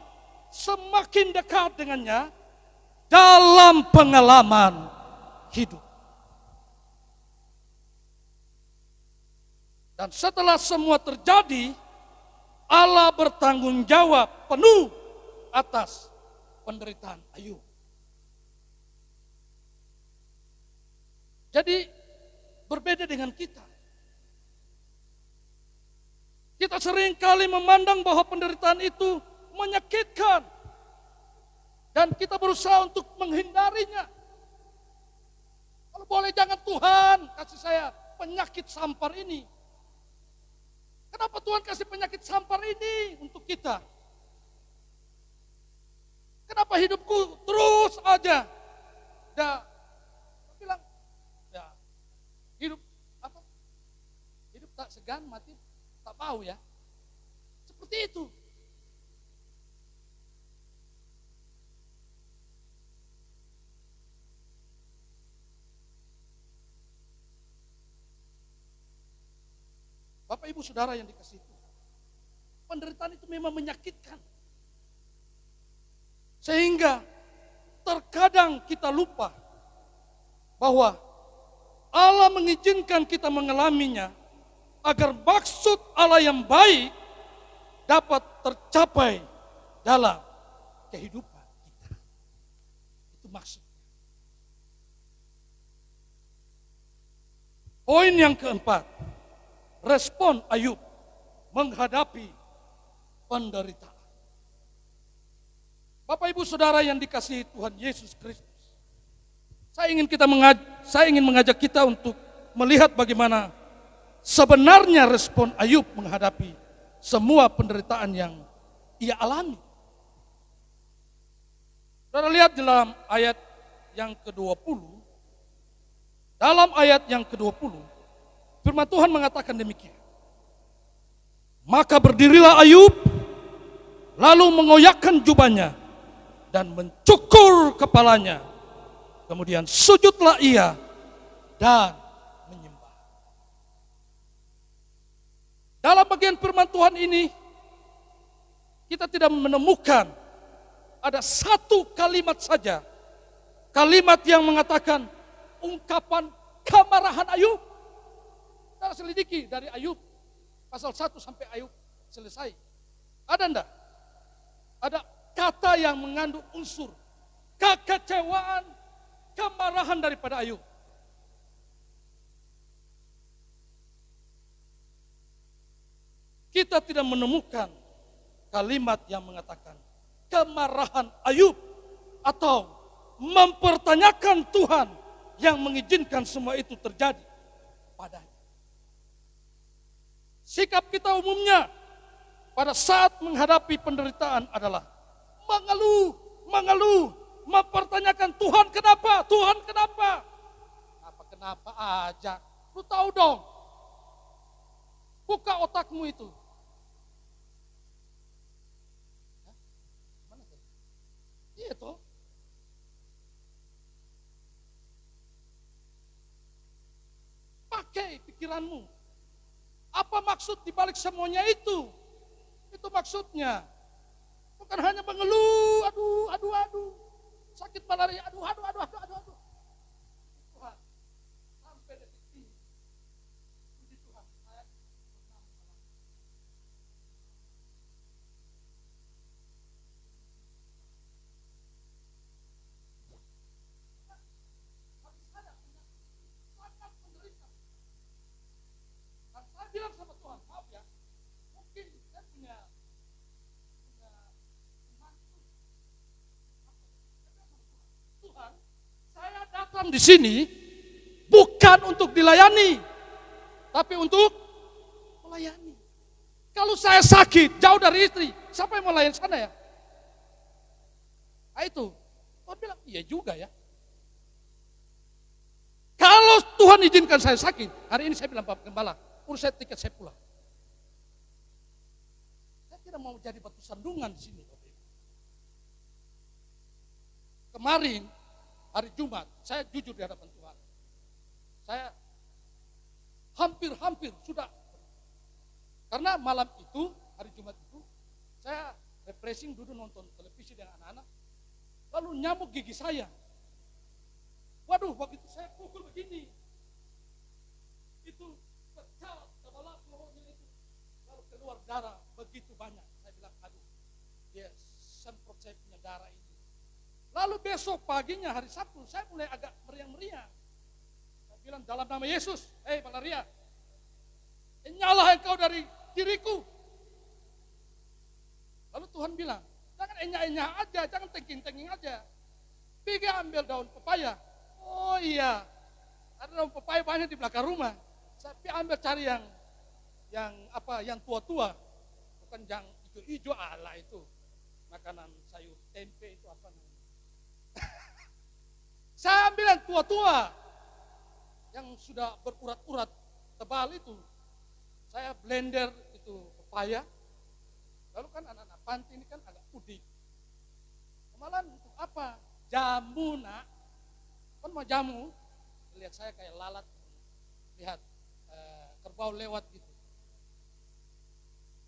semakin dekat dengannya dalam pengalaman hidup. Dan setelah semua terjadi, Allah bertanggung jawab penuh atas penderitaan Ayub. Jadi berbeda dengan kita. Kita seringkali memandang bahwa penderitaan itu menyakitkan. Dan kita berusaha untuk menghindarinya. Kalau boleh jangan Tuhan kasih saya penyakit sampar ini. Kenapa Tuhan kasih penyakit sampar ini untuk kita? Kenapa hidupku terus aja? Ya, bilang, ya, hidup apa? Hidup tak segan, mati tak mau ya. Seperti itu. Bapak Ibu Saudara yang dikasihi Tuhan, penderitaan itu memang menyakitkan. Sehingga terkadang kita lupa bahwa Allah mengizinkan kita mengalaminya agar maksud Allah yang baik dapat tercapai dalam kehidupan kita. Itu maksudnya. Poin yang keempat, respon Ayub menghadapi penderitaan. Bapak Ibu Saudara yang dikasihi Tuhan Yesus Kristus, saya ingin mengajak kita untuk melihat bagaimana sebenarnya respon Ayub menghadapi semua penderitaan yang ia alami. Saudara lihat dalam ayat yang ke-20. Dalam ayat yang ke-20, firman Tuhan mengatakan demikian. Maka berdirilah Ayub, lalu mengoyakkan jubahnya dan mencukur kepalanya. Kemudian sujudlah ia dan menyembah. Dalam bagian firman Tuhan ini, kita tidak menemukan ada satu kalimat saja. Kalimat yang mengatakan ungkapan kemarahan Ayub. Kita selidiki dari Ayub pasal 1 sampai Ayub selesai. Ada enggak? Ada kata yang mengandung unsur kekecewaan, kemarahan daripada Ayub. Kita tidak menemukan kalimat yang mengatakan kemarahan Ayub atau mempertanyakan Tuhan yang mengizinkan semua itu terjadi padanya. Sikap kita umumnya pada saat menghadapi penderitaan adalah mengeluh, mempertanyakan Tuhan kenapa, Tuhan kenapa? Kenapa aja? Lu tahu dong, buka otakmu itu. Iya toh. Pakai pikiranmu. Apa maksud dibalik semuanya itu? Itu maksudnya. Bukan hanya mengeluh, aduh. Sakit malaria, aduh. Tuhan, sampai detik ini. Puji Tuhan, saya bilang sama Tuhan, maaf ya, mungkin saya punya mantu. Tuhan, saya datang di sini bukan untuk dilayani, tapi untuk melayani. Kalau saya sakit, jauh dari istri, siapa yang melayani sana ya? Nah itu, Tuhan bilang, iya juga ya. Kalau Tuhan izinkan saya sakit, hari ini saya bilang Bapak Gembala, urus saya tiket saya pulang. Saya tidak mau jadi batu sandungan di sini. Kemarin hari Jumat, saya jujur di hadapan Tuhan. Saya hampir sudah. Karena malam itu, hari Jumat itu, saya refreshing duduk nonton televisi dengan anak-anak. Lalu nyamuk gigi saya. Waduh, begitu saya pukul begini. Itu pecah kepala pohonnya itu. Lalu keluar darah begitu banyak. Saya bilang, aduh, dia semprot saya punya darah ini. Lalu besok paginya hari Sabtu, saya mulai agak meriang-meriang. Saya bilang, dalam nama Yesus, malaria, enyalah engkau dari diriku. Lalu Tuhan bilang, jangan enyah-enyah aja, jangan tengking-tengking aja. Pergi ambil daun pepaya. Oh iya, ada daun pepaya banyak di belakang rumah. Saya ambil cari yang tua-tua, bukan yang hijau-hijau ala itu. Makanan sayur tempe itu apa namanya? Saya ambil yang tua-tua, yang sudah berurat-urat tebal itu. Saya blender itu pepaya. Lalu kan anak-anak panti ini kan agak udik. Kemalan untuk apa? Jamu nak. Kan mau jamu. Lihat saya kayak lalat. Lihat kerbau lewat gitu.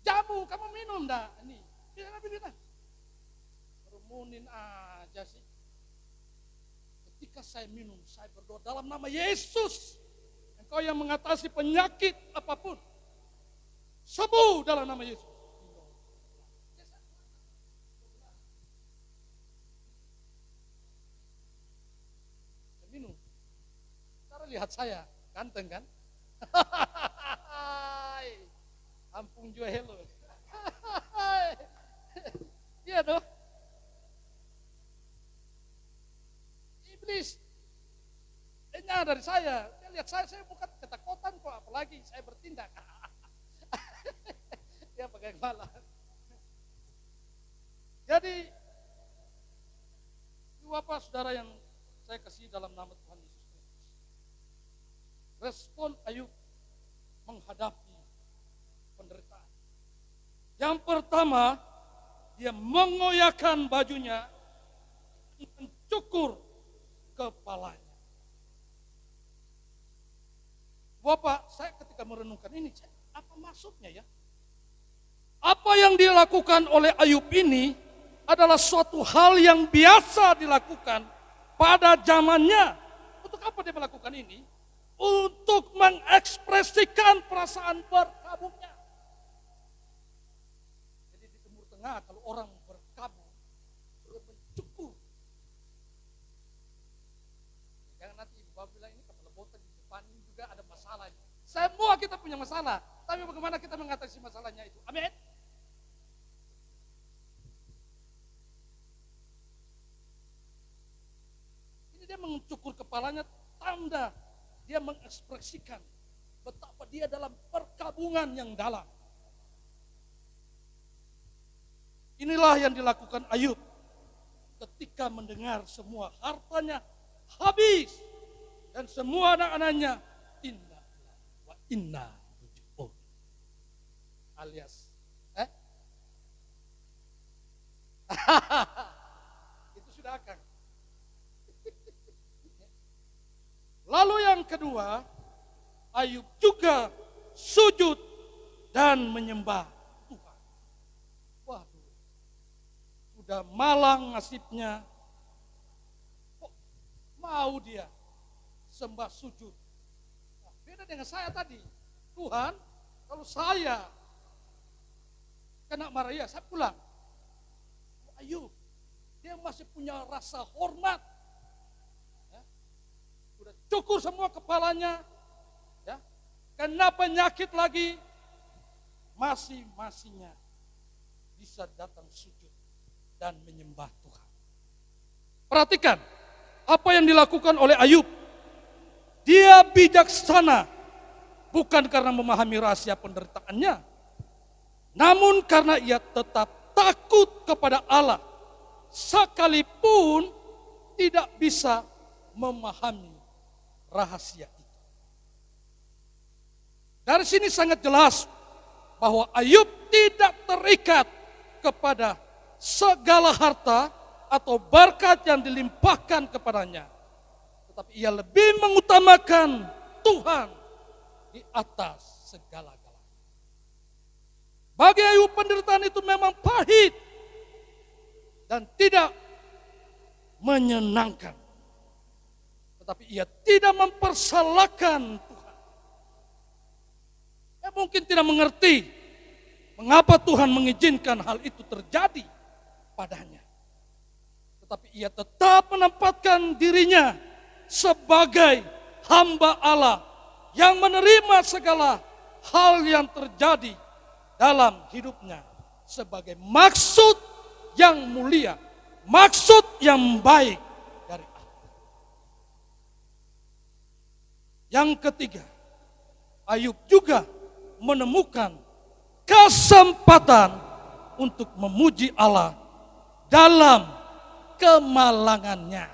Jamu, kamu minum dah. Ini. Bila. Kerumunin aja sih. Ketika saya minum, saya berdoa dalam nama Yesus. Engkau yang mengatasi penyakit apapun. Sembuh dalam nama Yesus. Saya minum. Cara lihat saya, ganteng kan? Ampun juga hello. Iya dong. Iblis enyah dari saya. Dia lihat saya bukan ketakutan kok, apalagi saya bertindak. Dia pakai kepala. Jadi, Bapak saudara yang saya kasih dalam nama Tuhan Yesus Kristus. Respon Ayub menghadapi penderitaan. Yang pertama, dia mengoyakkan bajunya, mencukur kepalanya. Bapak, saya ketika merenungkan ini, apa maksudnya ya? Apa yang dilakukan oleh Ayub ini adalah suatu hal yang biasa dilakukan pada zamannya. Untuk apa dia melakukan ini? Untuk mengekspresikan perasaan berkabungnya. Jadi di Timur Tengah kalau orang berkabung, dia mencukur. Jangan nanti ibu bapak bilang ini kepala botak di depan ini juga ada masalah. Semua kita punya masalah, tapi bagaimana kita mengatasi masalahnya itu? Amin. Dia mencukur kepalanya, tanda dia mengekspresikan betapa dia dalam perkabungan yang dalam. Inilah yang dilakukan Ayub ketika mendengar semua hartanya habis dan semua anak-anaknya inna wa inna raji'un. Alias itu sudah akan. Lalu yang kedua, Ayub juga sujud dan menyembah Tuhan. Waduh, sudah malang nasibnya. Kok mau dia sembah sujud? Nah, beda dengan saya tadi. Tuhan, kalau saya kena marah ya, saya pulang. Ayub, dia masih punya rasa hormat. Sudah cukur semua kepalanya, ya, kena penyakit lagi, masing-masingnya bisa datang sujud dan menyembah Tuhan. Perhatikan apa yang dilakukan oleh Ayub. Dia bijaksana bukan karena memahami rahasia penderitaannya, namun karena ia tetap takut kepada Allah sekalipun tidak bisa memahami rahasia itu. Dari sini sangat jelas bahwa Ayub tidak terikat kepada segala harta atau berkat yang dilimpahkan kepadanya. Tetapi ia lebih mengutamakan Tuhan di atas segala-galanya. Bagi Ayub penderitaan itu memang pahit dan tidak menyenangkan. Tetapi ia tidak mempersalahkan Tuhan. Ia mungkin tidak mengerti mengapa Tuhan mengizinkan hal itu terjadi padanya. Tetapi ia tetap menempatkan dirinya sebagai hamba Allah yang menerima segala hal yang terjadi dalam hidupnya sebagai maksud yang mulia, maksud yang baik. Yang ketiga, Ayub juga menemukan kesempatan untuk memuji Allah dalam kemalangannya.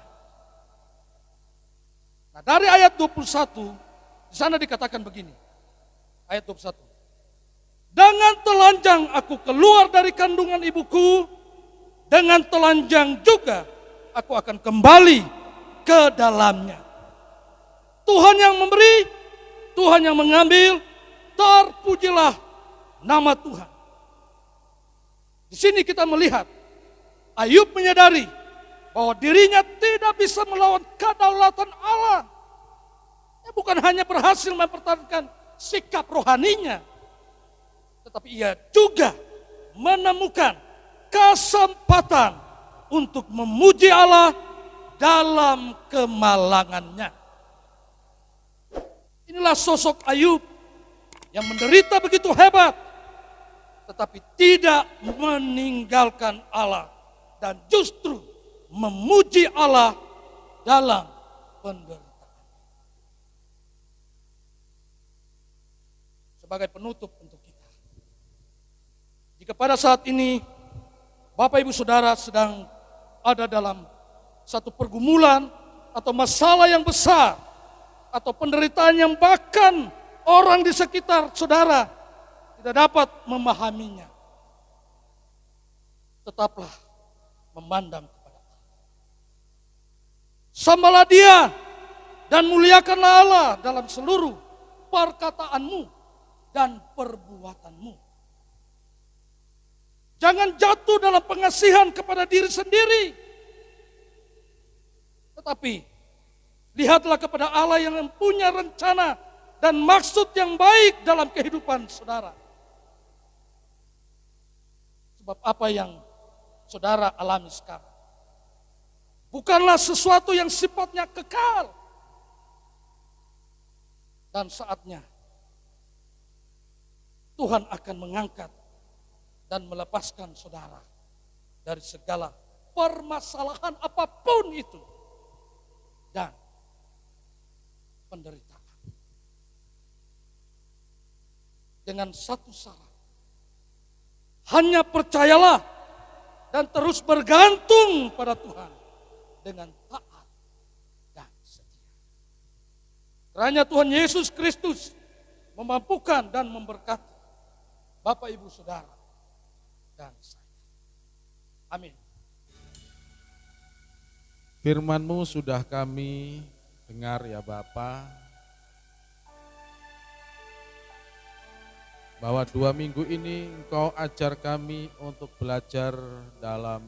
Nah, dari ayat 21, di sana dikatakan begini. Ayat 21. Dengan telanjang aku keluar dari kandungan ibuku, dengan telanjang juga aku akan kembali ke dalamnya. Tuhan yang memberi, Tuhan yang mengambil, terpujilah nama Tuhan. Di sini kita melihat Ayub menyadari bahwa dirinya tidak bisa melawan kedaulatan Allah. Dia bukan hanya berhasil mempertahankan sikap rohaninya, tetapi ia juga menemukan kesempatan untuk memuji Allah dalam kemalangannya. Inilah sosok Ayub yang menderita begitu hebat, tetapi tidak meninggalkan Allah dan justru memuji Allah dalam penderitaan. sebagai penutup untuk kita. Jika pada saat ini Bapak Ibu Saudara sedang ada dalam satu pergumulan atau masalah yang besar atau penderitaan yang bahkan orang di sekitar saudara tidak dapat memahaminya, tetaplah memandang kepada Allah. Sembahlah Dia dan muliakanlah Allah dalam seluruh perkataanmu dan perbuatanmu. Jangan jatuh dalam pengasihan kepada diri sendiri, tetapi lihatlah kepada Allah yang mempunyai rencana dan maksud yang baik dalam kehidupan saudara. Sebab apa yang saudara alami sekarang bukanlah sesuatu yang sifatnya kekal. Dan saatnya Tuhan akan mengangkat dan melepaskan saudara dari segala permasalahan apapun itu dan penderitaan. Dengan satu syarat, hanya percayalah dan terus bergantung pada Tuhan dengan taat dan setia. Kiranya Tuhan Yesus Kristus memampukan dan memberkati Bapak Ibu Saudara dan saya. Amin. Firman-Mu sudah kami dengar ya Bapa, bahwa 2 minggu ini Engkau ajar kami untuk belajar dalam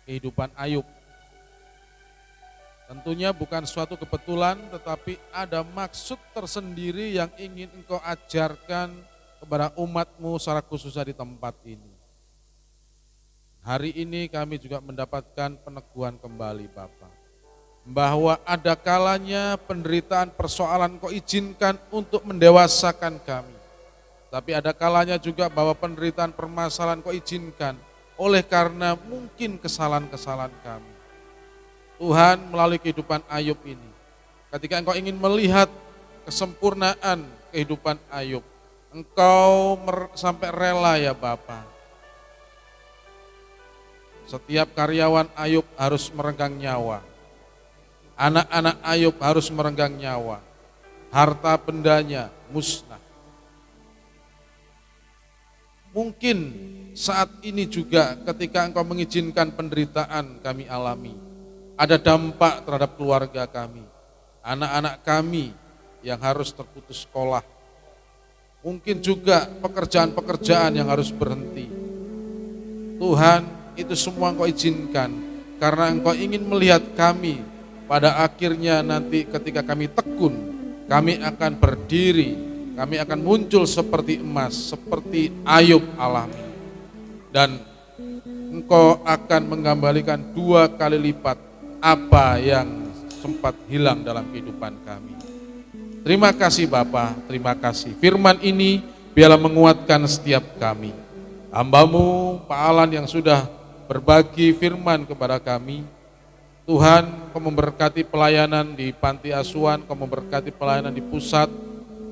kehidupan Ayub. Tentunya bukan suatu kebetulan, tetapi ada maksud tersendiri yang ingin Engkau ajarkan kepada umat-Mu secara khususnya di tempat ini. Hari ini kami juga mendapatkan peneguhan kembali Bapa, bahwa ada kalanya penderitaan persoalan Kau izinkan untuk mendewasakan kami. Tapi ada kalanya juga bahwa penderitaan permasalahan Kau izinkan oleh karena mungkin kesalahan-kesalahan kami. Tuhan, melalui kehidupan Ayub ini, ketika Engkau ingin melihat kesempurnaan kehidupan Ayub, Engkau sampai rela ya Bapa. Setiap karyawan Ayub harus merenggang nyawa. Anak-anak Ayub harus merenggang nyawa. Harta bendanya musnah. Mungkin saat ini juga ketika Engkau mengizinkan penderitaan kami alami, ada dampak terhadap keluarga kami, anak-anak kami yang harus terputus sekolah. Mungkin juga pekerjaan-pekerjaan yang harus berhenti. Tuhan, itu semua Engkau izinkan karena Engkau ingin melihat kami pada akhirnya nanti ketika kami tekun, kami akan berdiri, kami akan muncul seperti emas, seperti Ayub alami. Dan Engkau akan mengembalikan 2 kali lipat apa yang sempat hilang dalam kehidupan kami. Terima kasih Bapa, terima kasih. Firman ini biarlah menguatkan setiap kami. Hamba-Mu Pak Alan yang sudah berbagi firman kepada kami. Tuhan, Kau memberkati pelayanan di panti asuhan, Kau memberkati pelayanan di pusat,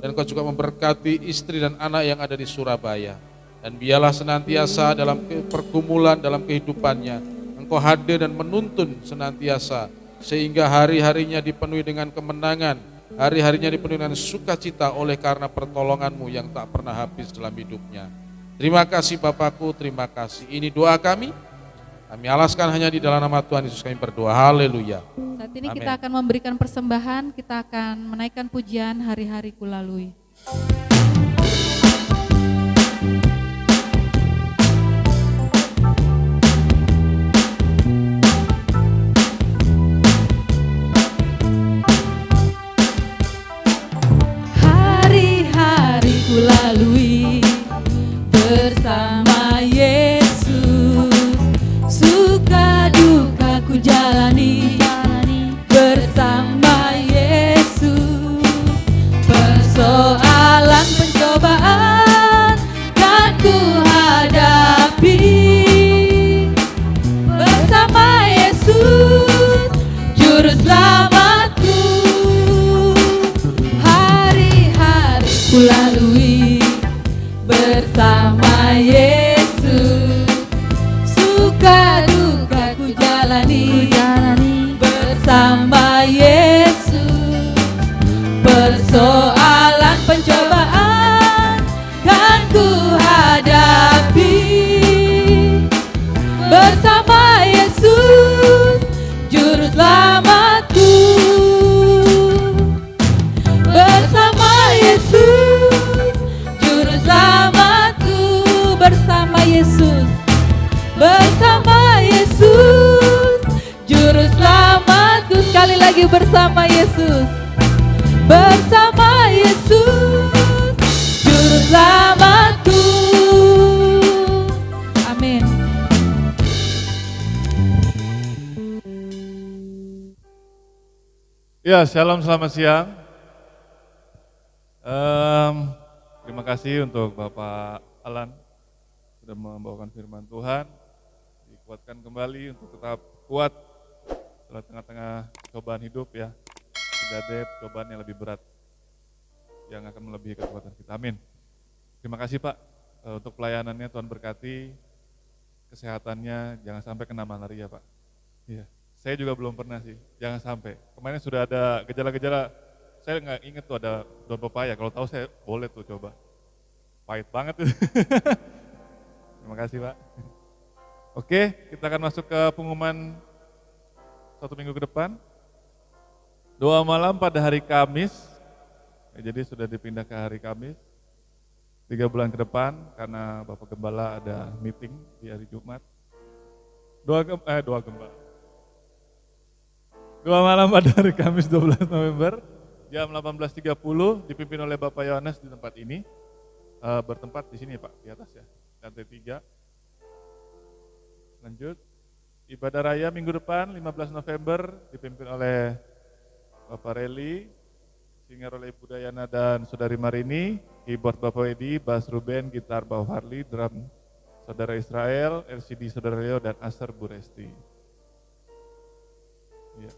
dan Kau juga memberkati istri dan anak yang ada di Surabaya. Dan biarlah senantiasa dalam pergumulan dalam kehidupannya, Engkau hadir dan menuntun senantiasa, sehingga hari-harinya dipenuhi dengan kemenangan, hari-harinya dipenuhi dengan sukacita oleh karena pertolongan-Mu yang tak pernah habis dalam hidupnya. Terima kasih Bapakku, terima kasih. Ini doa kami alaskan hanya di dalam nama Tuhan Yesus kami berdoa. Haleluya. Saat ini Amen. kita akan memberikan persembahan, kita akan menaikkan pujian hari-hari kulalui. Hari-hari kulalui bersama Yesus, suka duka ku jalani bersama Yesus. Persoalan pencobaan kan ku hadapi bersama Yesus, juru selamatku. Hari-hari ku lalui bersama Yesus. Persoalan pencobaan kan ku hadapi bersama Yesus juru selamatku. Bersama Yesus juru selamatku. Bersama Yesus, bersama Yesus juru selamatku. Sekali lagi, bersama Yesus, bersama Yesus juru selamatku. Amin. Ya, shalom, selamat siang. Terima kasih untuk Bapak Alan sudah membawakan firman Tuhan. Dikuatkan kembali untuk tetap kuat setelah tengah-tengah cobaan hidup ya. Tidak ada cobaan yang lebih berat yang akan melebihi kekuatan kita. Amin. Terima kasih Pak untuk pelayanannya, Tuhan berkati kesehatannya, jangan sampai kena malaria Pak. Iya. Saya juga belum pernah sih, jangan sampai. Kemarin sudah ada gejala-gejala, saya nggak inget tuh ada daun pepaya, kalau tahu saya boleh tuh coba. Pahit banget tuh. Terima kasih Pak. Oke, kita akan masuk ke pengumuman 1 minggu ke depan. Doa malam pada hari Kamis, jadi sudah dipindah ke hari Kamis. 3 bulan ke depan, karena Bapak Gembala ada meeting di hari Jumat. Doa Gembala. Doa malam pada hari Kamis 12 November jam 18.30 dipimpin oleh Bapak Yohanes di tempat ini. Bertempat di sini Pak, di atas ya, lantai 3. Lanjut, ibadah raya minggu depan 15 November dipimpin oleh Bapak Reli, singer oleh Ibu Dayana dan Saudari Marini, keyboard Bapak Edi, bass Ruben, gitar Bapak Harli, drum Saudara Israel, LCD Saudara Leo dan Aser Bu Resti. Ya.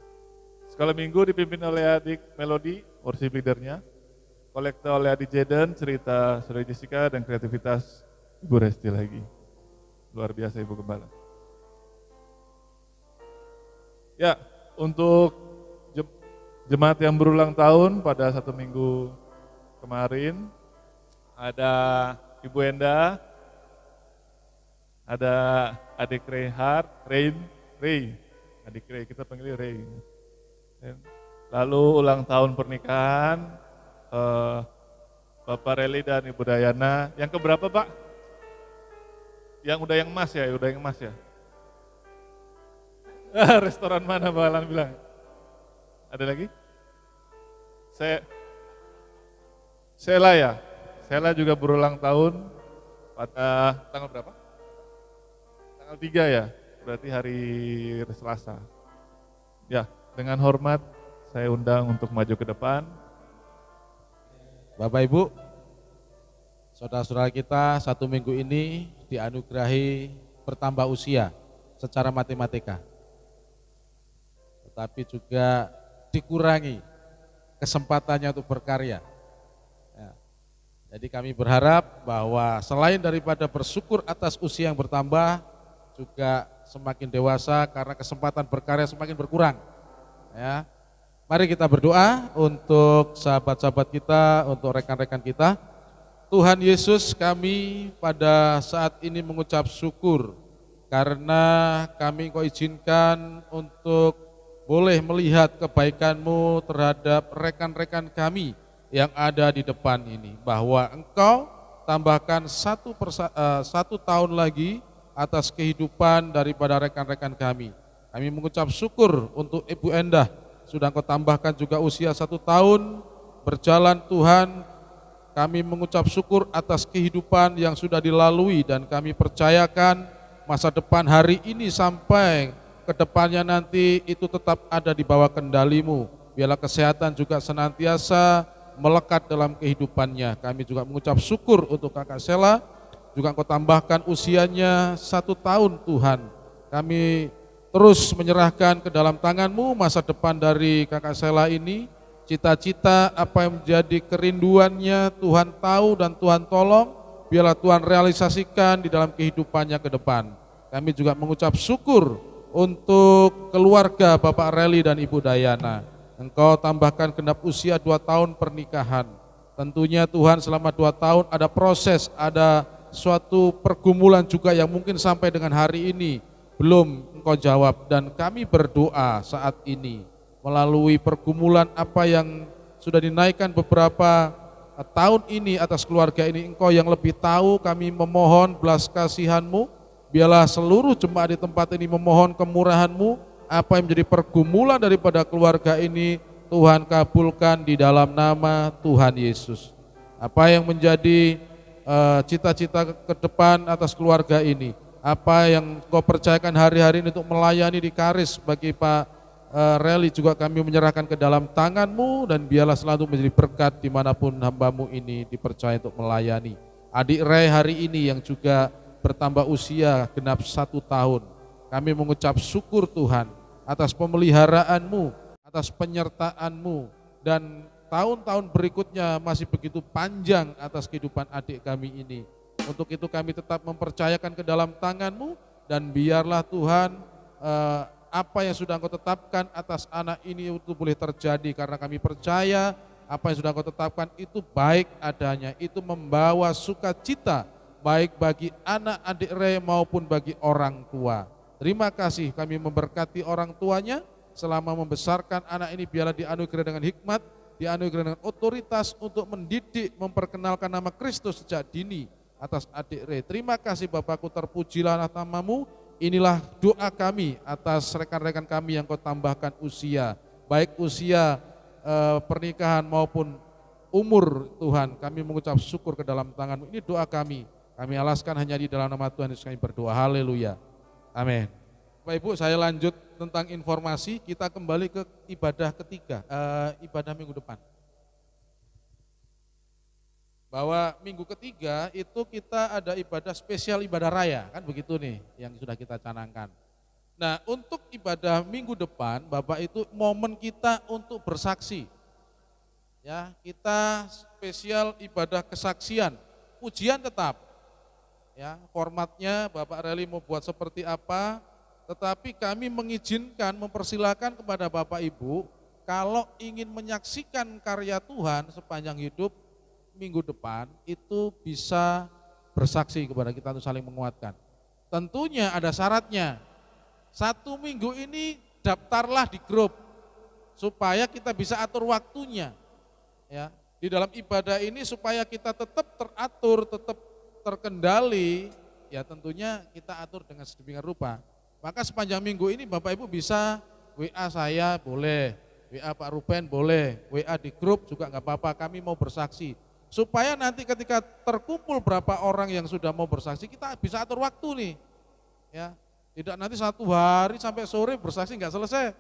Sekolah minggu dipimpin oleh adik Melody, worship leadernya. Kolekta oleh adik Jaden, cerita Saudara Jessica dan kreativitas Ibu Resti lagi. Luar biasa Ibu Gembala. Ya, untuk jemaat yang berulang tahun pada 1 minggu kemarin, ada Ibu Enda, ada adik Reinhard, Ray, adik Ray, kita panggil Ray. Lalu ulang tahun pernikahan Bapak Reli dan Ibu Dayana. Yang keberapa Pak? Yang udah yang emas ya, udah yang emas ya. Restoran mana Pak Alan bilang? Ada lagi? Sela ya. Sela juga berulang tahun pada tanggal berapa? Tanggal 3 ya, berarti hari Selasa. Ya, dengan hormat saya undang untuk maju ke depan. Bapak Ibu, saudara-saudara kita 1 minggu ini dianugerahi bertambah usia secara matematika. Tetapi juga dikurangi kesempatannya untuk berkarya. Ya. Jadi kami berharap bahwa selain daripada bersyukur atas usia yang bertambah, juga semakin dewasa karena kesempatan berkarya semakin berkurang. Ya. Mari kita berdoa untuk sahabat-sahabat kita, untuk rekan-rekan kita. Tuhan Yesus, kami pada saat ini mengucap syukur karena kami Engkau izinkan untuk boleh melihat kebaikan-Mu terhadap rekan-rekan kami yang ada di depan ini. Bahwa Engkau tambahkan 1 tahun lagi atas kehidupan daripada rekan-rekan kami. Kami mengucap syukur untuk Ibu Endah, sudah Engkau tambahkan juga usia 1 tahun berjalan Tuhan. Kami mengucap syukur atas kehidupan yang sudah dilalui dan kami percayakan masa depan hari ini sampai ke depannya nanti itu tetap ada di bawah kendali-Mu. Biarlah kesehatan juga senantiasa melekat dalam kehidupannya. Kami juga mengucap syukur untuk Kakak Sela, juga Engkau tambahkan usianya 1 tahun Tuhan. Kami terus menyerahkan ke dalam tangan-Mu masa depan dari Kakak Sela ini. Cita-cita apa yang menjadi kerinduannya Tuhan tahu dan Tuhan tolong. Biarlah Tuhan realisasikan di dalam kehidupannya ke depan. Kami juga mengucap syukur untuk keluarga Bapak Reli dan Ibu Dayana. Engkau tambahkan genap usia 2 tahun pernikahan. Tentunya Tuhan selama 2 tahun ada proses, ada suatu pergumulan juga yang mungkin sampai dengan hari ini belum Engkau jawab, dan kami berdoa saat ini melalui pergumulan apa yang sudah dinaikkan beberapa tahun ini atas keluarga ini, Engkau yang lebih tahu. Kami memohon belas kasihan-Mu, biarlah seluruh jemaat di tempat ini memohon kemurahan-Mu. Apa yang menjadi pergumulan daripada keluarga ini, Tuhan kabulkan di dalam nama Tuhan Yesus. Apa yang menjadi cita-cita ke depan atas keluarga ini, apa yang Kau percayakan hari-hari ini untuk melayani di Karis bagi Pak Reli, juga kami menyerahkan ke dalam tangan-Mu, dan biarlah selalu menjadi berkat dimanapun hamba-Mu ini dipercaya untuk melayani. Adik Ray hari ini yang juga bertambah usia genap 1 tahun, kami mengucap syukur Tuhan atas pemeliharaan-Mu, atas penyertaan-Mu, dan tahun-tahun berikutnya masih begitu panjang atas kehidupan adik kami ini. Untuk itu kami tetap mempercayakan ke dalam tangan-Mu, dan biarlah Tuhan apa yang sudah Engkau tetapkan atas anak ini itu boleh terjadi, karena kami percaya apa yang sudah Engkau tetapkan itu baik adanya, itu membawa sukacita baik bagi anak adik Ray maupun bagi orang tua. Terima kasih, kami memberkati orang tuanya selama membesarkan anak ini, biarlah dianugerahi dengan hikmat, dianugerahi dengan otoritas untuk mendidik, memperkenalkan nama Kristus sejak dini atas adik Ray. Terima kasih Bapakku, terpujilah nama-Mu. Inilah doa kami atas rekan-rekan kami yang Kau tambahkan usia, baik usia pernikahan maupun umur. Tuhan, kami mengucap syukur ke dalam tangan-Mu. Ini doa kami alaskan hanya di dalam nama Tuhan Yesus kami berdoa. Haleluya, amin. Bapak Ibu, saya lanjut tentang informasi, kita kembali ke ibadah ketiga, ibadah minggu depan. Bahwa minggu ketiga itu kita ada ibadah spesial, ibadah raya, kan begitu nih yang sudah kita canangkan. Nah, untuk ibadah minggu depan, Bapak, itu momen kita untuk bersaksi. Ya, kita spesial ibadah kesaksian, pujian tetap. Ya, formatnya Bapak Reli mau buat seperti apa, tetapi kami mengizinkan, mempersilakan kepada Bapak Ibu kalau ingin menyaksikan karya Tuhan sepanjang hidup, minggu depan itu bisa bersaksi kepada kita untuk saling menguatkan. Tentunya ada syaratnya. 1 minggu ini daftarlah di grup supaya kita bisa atur waktunya. Ya, di dalam ibadah ini supaya kita tetap teratur, tetap terkendali, ya tentunya kita atur dengan sedemikian rupa. Maka sepanjang minggu ini Bapak Ibu bisa WA saya boleh, WA Pak Ruben boleh, WA di grup juga enggak apa-apa, kami mau bersaksi. Supaya nanti ketika terkumpul berapa orang yang sudah mau bersaksi, kita bisa atur waktu nih. Ya, tidak nanti 1 hari sampai sore bersaksi enggak selesai.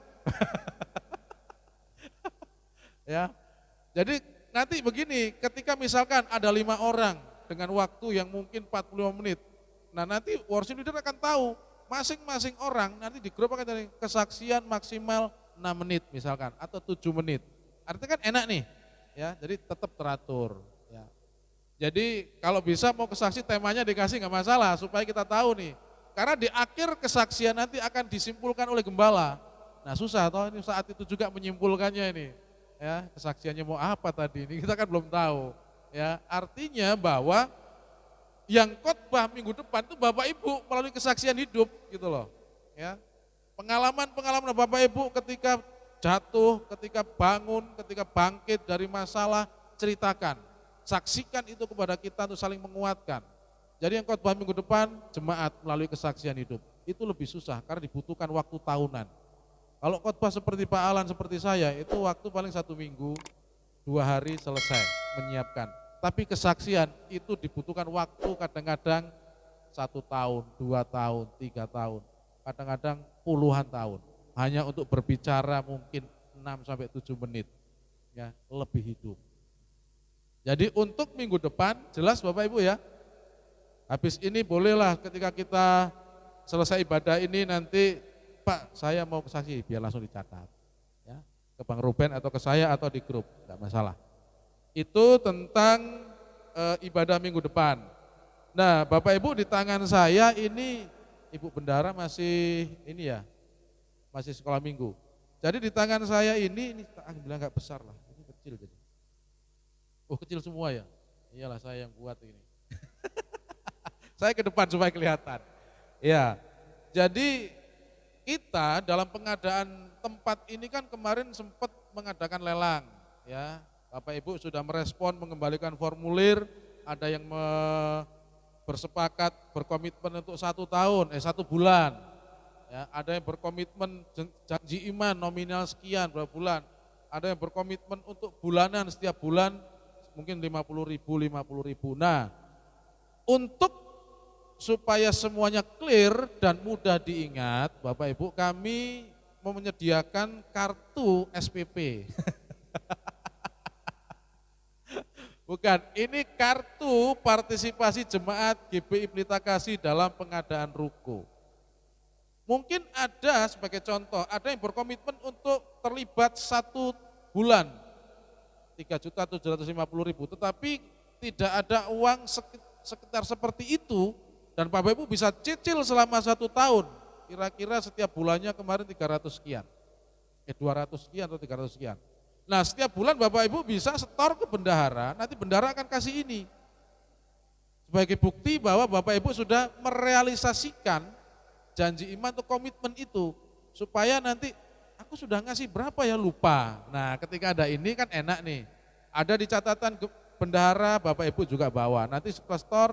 Ya. Jadi nanti begini, ketika misalkan ada 5 orang dengan waktu yang mungkin 45 menit. Nah, nanti worship leader akan tahu masing-masing orang nanti di grup akan dari kesaksian maksimal 6 menit misalkan atau 7 menit. Artinya kan enak nih. Ya, jadi tetap teratur. Ya. Jadi kalau bisa mau kesaksi temanya dikasih nggak masalah supaya kita tahu nih. Karena di akhir kesaksian nanti akan disimpulkan oleh gembala. Nah susah toh ini saat itu juga menyimpulkannya ini. Ya, kesaksiannya mau apa tadi ini kita kan belum tahu. Ya, artinya bahwa yang khotbah minggu depan itu Bapak Ibu melalui kesaksian hidup gitu loh. Ya. Pengalaman-pengalaman Bapak Ibu ketika jatuh, ketika bangun, ketika bangkit dari masalah, ceritakan. Saksikan itu kepada kita untuk saling menguatkan. Jadi yang khotbah minggu depan, jemaat melalui kesaksian hidup. Itu lebih susah karena dibutuhkan waktu tahunan. Kalau khotbah seperti Pak Alan, seperti saya, itu waktu paling 1 minggu, 2 hari selesai menyiapkan. Tapi kesaksian itu dibutuhkan waktu kadang-kadang 1 tahun, 2 tahun, 3 tahun. Kadang-kadang puluhan tahun. Hanya untuk berbicara mungkin 6-7 menit. Ya, lebih hidup. Jadi untuk minggu depan, jelas Bapak Ibu ya, habis ini bolehlah ketika kita selesai ibadah ini nanti, Pak saya mau kesaksi, biar langsung dicatat. Ya, ke Bang Ruben atau ke saya atau di grup, enggak masalah. Itu tentang ibadah minggu depan. Nah Bapak Ibu di tangan saya ini, Ibu Bendara masih ini ya, masih sekolah minggu. Jadi di tangan saya ini bilang nggak besar lah, ini kecil jadi. Oh kecil semua ya? Iyalah saya yang buat ini. Saya ke depan supaya kelihatan. Ya, jadi kita dalam pengadaan tempat ini kan kemarin sempat mengadakan lelang, ya. Bapak Ibu sudah merespon mengembalikan formulir, ada yang bersepakat berkomitmen untuk 1 tahun, 1 bulan, ya. Ada yang berkomitmen janji iman nominal sekian berapa bulan, ada yang berkomitmen untuk bulanan setiap bulan mungkin 50.000. Nah, untuk supaya semuanya clear dan mudah diingat, Bapak Ibu, kami menyediakan kartu SPP. Bukan, ini kartu partisipasi jemaat GPI Pelita Kasih dalam pengadaan ruko. Mungkin ada sebagai contoh, ada yang berkomitmen untuk terlibat 1 bulan, 3.750.000, tetapi tidak ada uang sekitar seperti itu, dan Bapak Ibu bisa cicil selama 1 tahun, kira-kira setiap bulannya kemarin 300 sekian, 200 sekian atau 300 sekian. Nah setiap bulan Bapak Ibu bisa setor ke bendahara, nanti bendahara akan kasih ini. Sebagai bukti bahwa Bapak Ibu sudah merealisasikan janji iman atau komitmen itu. Supaya nanti aku sudah ngasih berapa ya lupa. Nah ketika ada ini kan enak nih. Ada di catatan bendahara Bapak Ibu juga bawa. Nanti setelah setor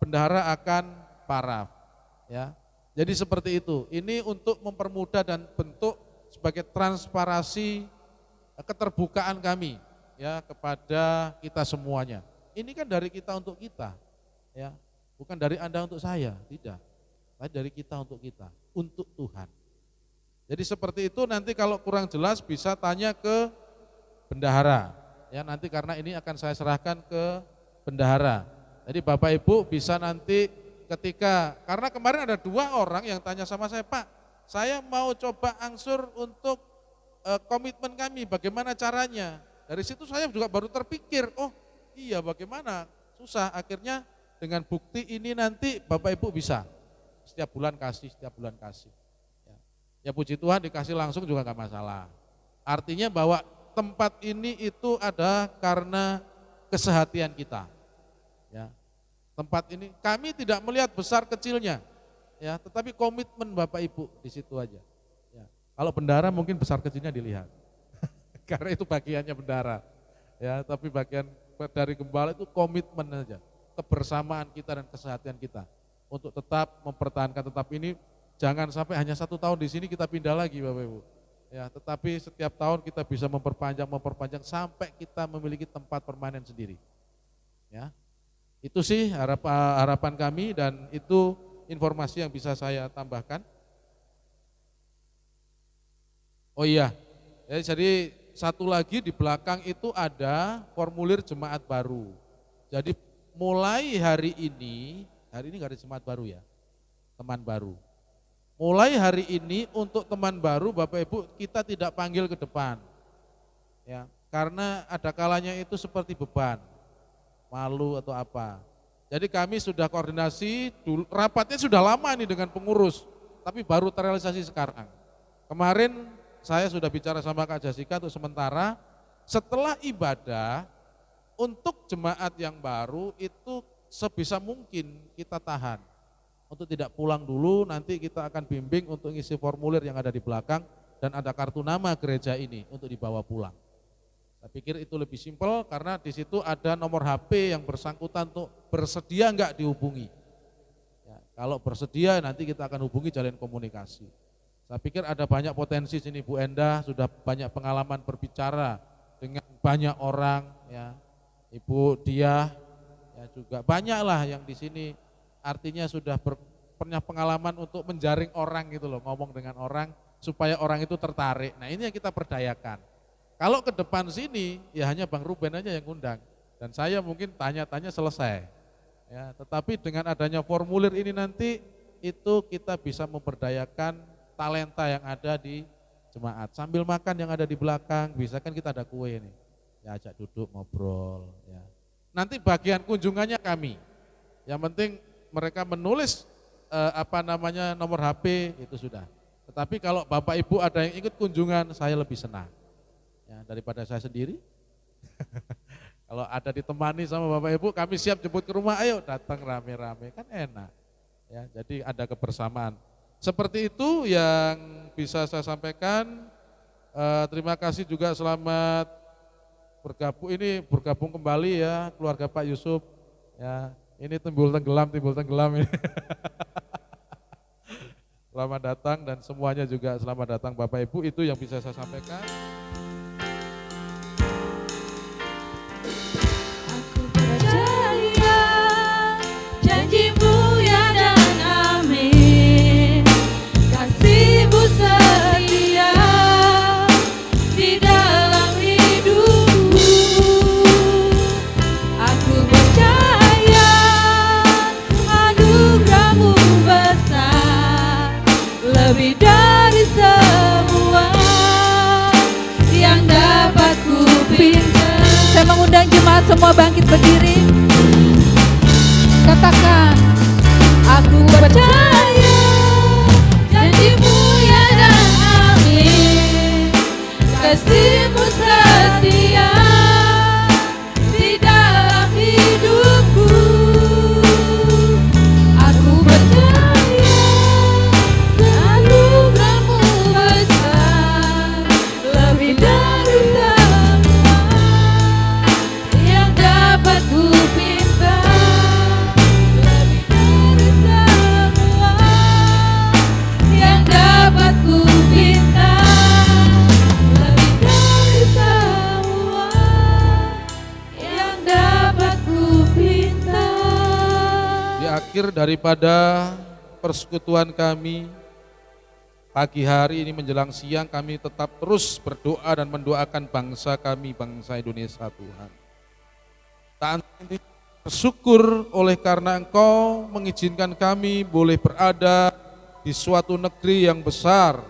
bendahara akan paraf. Ya. Jadi seperti itu. Ini untuk mempermudah dan bentuk sebagai transparansi keterbukaan kami ya kepada kita semuanya. Ini kan dari kita untuk kita, ya, bukan dari Anda untuk saya, tidak. Tapi dari kita untuk Tuhan. Jadi seperti itu, nanti kalau kurang jelas bisa tanya ke bendahara. Ya, nanti karena ini akan saya serahkan ke bendahara. Jadi Bapak Ibu bisa nanti karena kemarin ada 2 orang yang tanya sama saya, Pak, saya mau coba angsur untuk komitmen kami, bagaimana caranya? Dari situ saya juga baru terpikir, oh iya bagaimana, susah. Akhirnya dengan bukti ini nanti Bapak Ibu bisa setiap bulan kasih. Ya puji Tuhan dikasih langsung juga gak masalah. Artinya bahwa tempat ini itu ada karena kesehatian kita. Ya, tempat ini kami tidak melihat besar kecilnya, ya, tetapi komitmen Bapak Ibu di situ aja. Kalau bendahara mungkin besar kecilnya dilihat, karena itu bagiannya bendahara, ya. Tapi bagian dari gembala itu komitmen aja, kebersamaan kita dan kesehatan kita untuk tetap mempertahankan tetap ini. Jangan sampai hanya 1 tahun di sini kita pindah lagi, Bapak Ibu. Ya, tetapi setiap tahun kita bisa memperpanjang sampai kita memiliki tempat permanen sendiri. Ya, itu sih harapan kami dan itu informasi yang bisa saya tambahkan. Oh iya, jadi satu lagi di belakang itu ada formulir jemaat baru. Jadi mulai hari ini gak ada jemaat baru ya, teman baru. Mulai hari ini untuk teman baru Bapak Ibu kita tidak panggil ke depan. Ya, karena ada kalanya itu seperti beban, malu atau apa. Jadi kami sudah koordinasi, rapatnya sudah lama nih dengan pengurus, tapi baru terrealisasi sekarang. Kemarin saya sudah bicara sama Kak Jessica untuk sementara setelah ibadah untuk jemaat yang baru itu sebisa mungkin kita tahan untuk tidak pulang dulu, nanti kita akan bimbing untuk ngisi formulir yang ada di belakang dan ada kartu nama gereja ini untuk dibawa pulang. Saya pikir itu lebih simpel karena di situ ada nomor HP yang bersangkutan untuk bersedia enggak dihubungi. Ya, kalau bersedia nanti kita akan hubungi jalin komunikasi. Saya pikir ada banyak potensi sini, Bu Endah sudah banyak pengalaman berbicara dengan banyak orang, ya, Ibu Diah, ya juga banyaklah yang di sini artinya sudah punya pengalaman untuk menjaring orang gitu loh, ngomong dengan orang supaya orang itu tertarik. Nah ini yang kita perdayakan. Kalau ke depan sini ya hanya Bang Ruben aja yang undang dan saya mungkin tanya-tanya selesai. Ya, tetapi dengan adanya formulir ini nanti itu kita bisa memberdayakan talenta yang ada di jemaat. Sambil makan yang ada di belakang, bisa kan kita ada kue nih. Ya ajak duduk ngobrol ya. Nanti bagian kunjungannya kami. Yang penting mereka menulis nomor HP itu sudah. Tetapi kalau Bapak Ibu ada yang ikut kunjungan, saya lebih senang ya, daripada saya sendiri. Kalau ada ditemani sama Bapak Ibu, kami siap jemput ke rumah, ayo datang rame-rame, kan enak. Ya, jadi ada kebersamaan. Seperti itu yang bisa saya sampaikan. Terima kasih juga, selamat bergabung kembali ya keluarga Pak Yusuf. Ya, ini timbul tenggelam ini. Selamat datang dan semuanya juga selamat datang Bapak Ibu, itu yang bisa saya sampaikan. Aku percaya janjimu ya dan amin, kasihmu setia di dalam hidupku. Aku percaya anugerahmu besar, lebih dari semua yang dapat kupinta. Saya mengundang jemaat semua bangkit berdiri. Katakan, aku percaya janjimu ya dan amin, kasihmu setia di dalam hidupku. Aku percaya anugerahmu besar, lebih dari semua yang dapat kupinta, lebih dari semua yang dapat kupinta, lebih dari semua yang dapat kupinta. Di akhir daripada persekutuan kami pagi hari ini menjelang siang, kami tetap terus berdoa dan mendoakan bangsa kami, bangsa Indonesia Tuhan. Tak henti bersyukur oleh karena Engkau mengizinkan kami boleh berada di suatu negeri yang besar,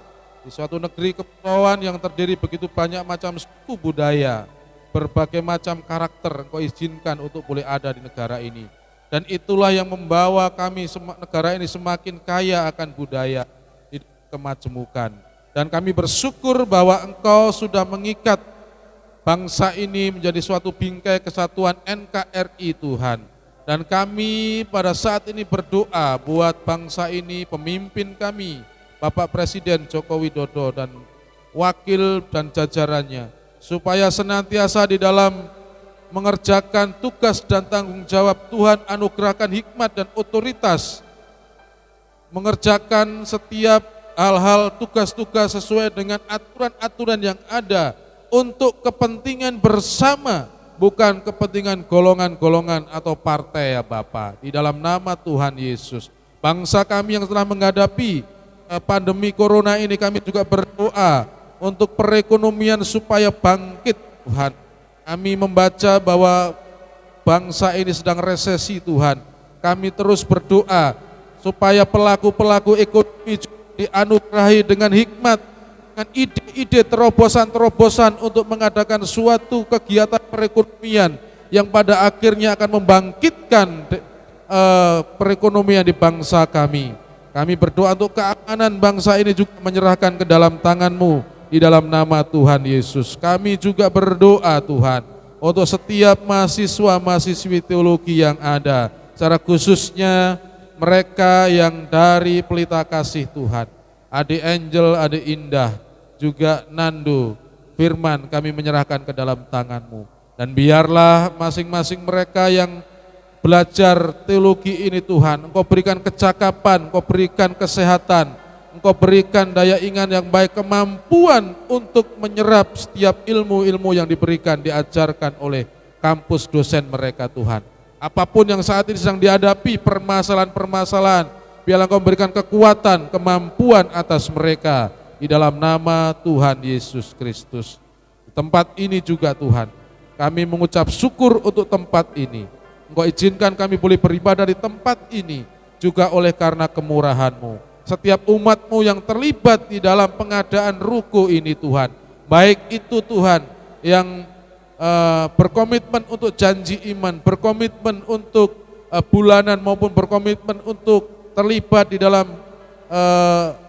di suatu negeri kepulauan yang terdiri begitu banyak macam suku budaya, berbagai macam karakter Engkau izinkan untuk boleh ada di negara ini. Dan itulah yang membawa kami, negara ini semakin kaya akan budaya, kemajemukan. Dan kami bersyukur bahwa Engkau sudah mengikat bangsa ini menjadi suatu bingkai kesatuan NKRI Tuhan. Dan kami pada saat ini berdoa buat bangsa ini, pemimpin kami, Bapak Presiden Joko Widodo dan wakil dan jajarannya, supaya senantiasa di dalam mengerjakan tugas dan tanggung jawab Tuhan, anugerahkan hikmat dan otoritas, mengerjakan setiap hal-hal tugas-tugas sesuai dengan aturan-aturan yang ada untuk kepentingan bersama, bukan kepentingan golongan-golongan atau partai ya Bapak. Di dalam nama Tuhan Yesus, bangsa kami yang telah menghadapi pandemi corona ini, kami juga berdoa untuk perekonomian supaya bangkit Tuhan. Kami membaca bahwa bangsa ini sedang resesi Tuhan. Kami terus berdoa supaya pelaku-pelaku ekonomi dianugerahi dengan hikmat, dengan ide-ide terobosan-terobosan untuk mengadakan suatu kegiatan perekonomian yang pada akhirnya akan membangkitkan perekonomian di bangsa kami. Kami berdoa untuk keamanan bangsa ini juga menyerahkan ke dalam tangan-Mu. Di dalam nama Tuhan Yesus, kami juga berdoa Tuhan untuk setiap mahasiswa-mahasiswi teologi yang ada, secara khususnya mereka yang dari Pelita Kasih Tuhan, Adik Angel, Adik Indah, juga Nando, Firman, kami menyerahkan ke dalam tangan-Mu. Dan biarlah masing-masing mereka yang belajar teologi ini Tuhan, Engkau berikan kecakapan, Engkau berikan kesehatan, Engkau berikan daya ingat yang baik, kemampuan untuk menyerap setiap ilmu-ilmu yang diberikan, diajarkan oleh kampus dosen mereka Tuhan. Apapun yang saat ini sedang dihadapi, permasalahan-permasalahan, biarlah Engkau memberikan kekuatan, kemampuan atas mereka, di dalam nama Tuhan Yesus Kristus. Di tempat ini juga Tuhan, kami mengucap syukur untuk tempat ini. Engkau izinkan kami boleh beribadah di tempat ini, juga oleh karena kemurahan-Mu. Setiap umat-Mu yang terlibat di dalam pengadaan ruko ini Tuhan, baik itu Tuhan yang berkomitmen untuk janji iman, berkomitmen untuk bulanan maupun berkomitmen untuk terlibat di dalam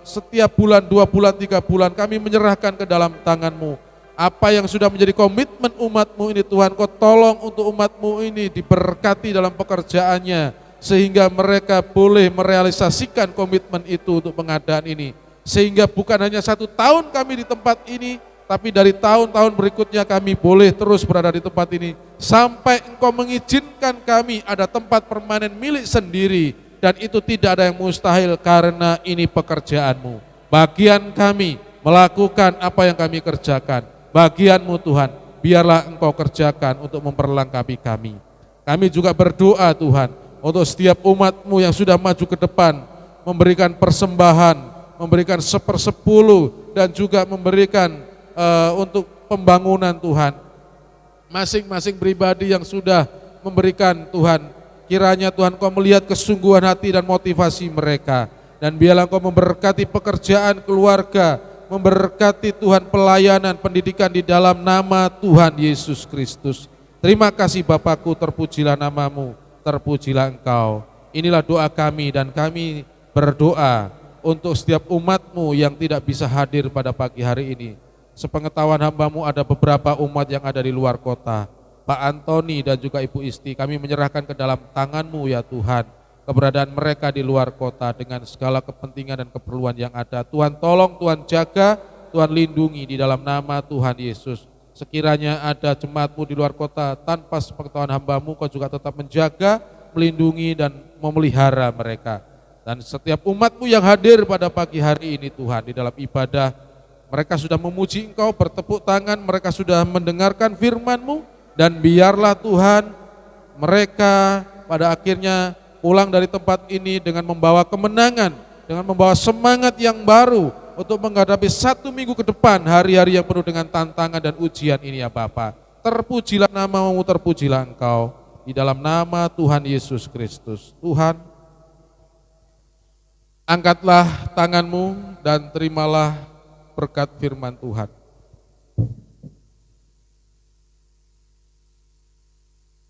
setiap bulan, 2 bulan, 3 bulan kami menyerahkan ke dalam tangan-Mu. Apa yang sudah menjadi komitmen umat-Mu ini Tuhan, Kau tolong untuk umat-Mu ini diberkati dalam pekerjaannya, sehingga mereka boleh merealisasikan komitmen itu untuk pengadaan ini. Sehingga bukan hanya 1 tahun kami di tempat ini, tapi dari tahun-tahun berikutnya kami boleh terus berada di tempat ini, sampai Engkau mengizinkan kami ada tempat permanen milik sendiri, dan itu tidak ada yang mustahil karena ini pekerjaan-Mu. Bagian kami melakukan apa yang kami kerjakan, bagian-Mu Tuhan, biarlah Engkau kerjakan untuk memperlengkapi kami. Kami juga berdoa Tuhan, untuk setiap umat-Mu yang sudah maju ke depan, memberikan persembahan, memberikan 1/10 dan juga memberikan untuk pembangunan Tuhan. Masing-masing pribadi yang sudah memberikan Tuhan, kiranya Tuhan Kau melihat kesungguhan hati dan motivasi mereka, dan biarlah Kau memberkati pekerjaan keluarga, memberkati Tuhan pelayanan pendidikan di dalam nama Tuhan Yesus Kristus. Terima kasih Bapakku, terpujilah nama-Mu, terpujilah Engkau. Inilah doa kami, dan kami berdoa untuk setiap umat-Mu yang tidak bisa hadir pada pagi hari ini. Sepengetahuan hamba-Mu ada beberapa umat yang ada di luar kota. Pak Antoni dan juga Ibu Isti, kami menyerahkan ke dalam tangan-Mu ya Tuhan, keberadaan mereka di luar kota dengan segala kepentingan dan keperluan yang ada. Tuhan tolong, Tuhan jaga, Tuhan lindungi di dalam nama Tuhan Yesus. Sekiranya ada jemaat-Mu di luar kota, tanpa sepengetahuan hamba-Mu, Kau juga tetap menjaga, melindungi dan memelihara mereka. Dan setiap umat-Mu yang hadir pada pagi hari ini Tuhan, di dalam ibadah, mereka sudah memuji Engkau, bertepuk tangan, mereka sudah mendengarkan firman-Mu, dan biarlah Tuhan mereka pada akhirnya pulang dari tempat ini dengan membawa kemenangan, dengan membawa semangat yang baru untuk menghadapi 1 minggu ke depan, hari-hari yang penuh dengan tantangan dan ujian ini ya Bapa. Terpujilah nama-Mu, terpujilah Engkau, di dalam nama Tuhan Yesus Kristus. Tuhan, angkatlah tangan-Mu dan terimalah berkat firman Tuhan.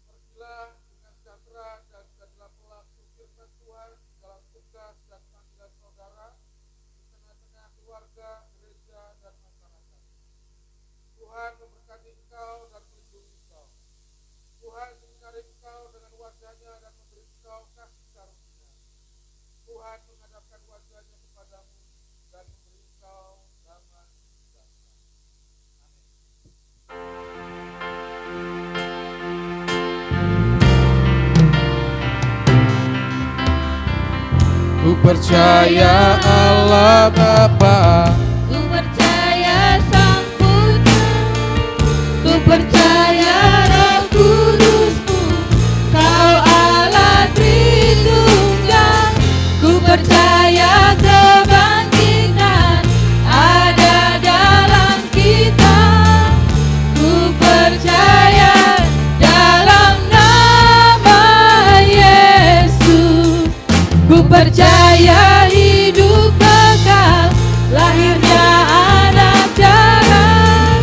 Pergilah dengan sejahtera dan jadilah pelaku firman Tuhan dalam tugas dan panggilan saudara di tengah-tengah keluarga, gereja, dan masyarakat. Tuhan memberkati engkau dan melindungi engkau. Tuhan menyinari engkau dengan wajahnya dan memberi engkau kasih karunia. Tuhan menghadapkan wajahnya kepadamu dan memberi engkau damai sejahtera. Amin. Ku percaya Allah Bapa, Ku percaya Sang Putra, ku percaya Roh Kudus-Mu, Kau Allah Tritunggal. Ku percaya kebangkitan ada dalam kita. Ku percaya dalam nama Yesus. Ku percaya hidup kekal, lahirnya anak darah,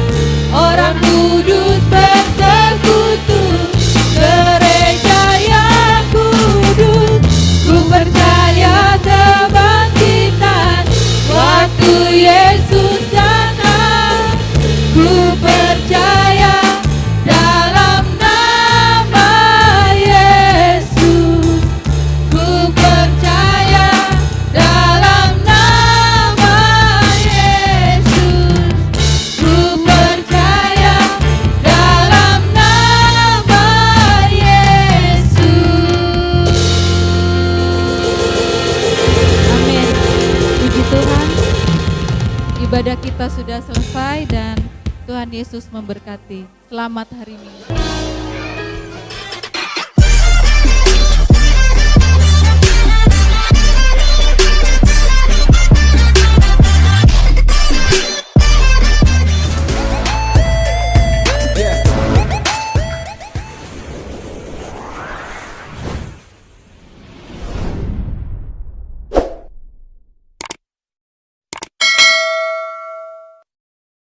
orang kudus bersekutu, gereja yang kudus. Ku percaya kebangkitan waktu Yesus datang. Ku percaya dalam nama Yesus. Ku percaya dalam nama Yesus. Ku percaya dalam nama Yesus. Amin. Puji Tuhan. Ibadah kita sudah selesai dan Tuhan Yesus memberkati. Selamat hari Minggu.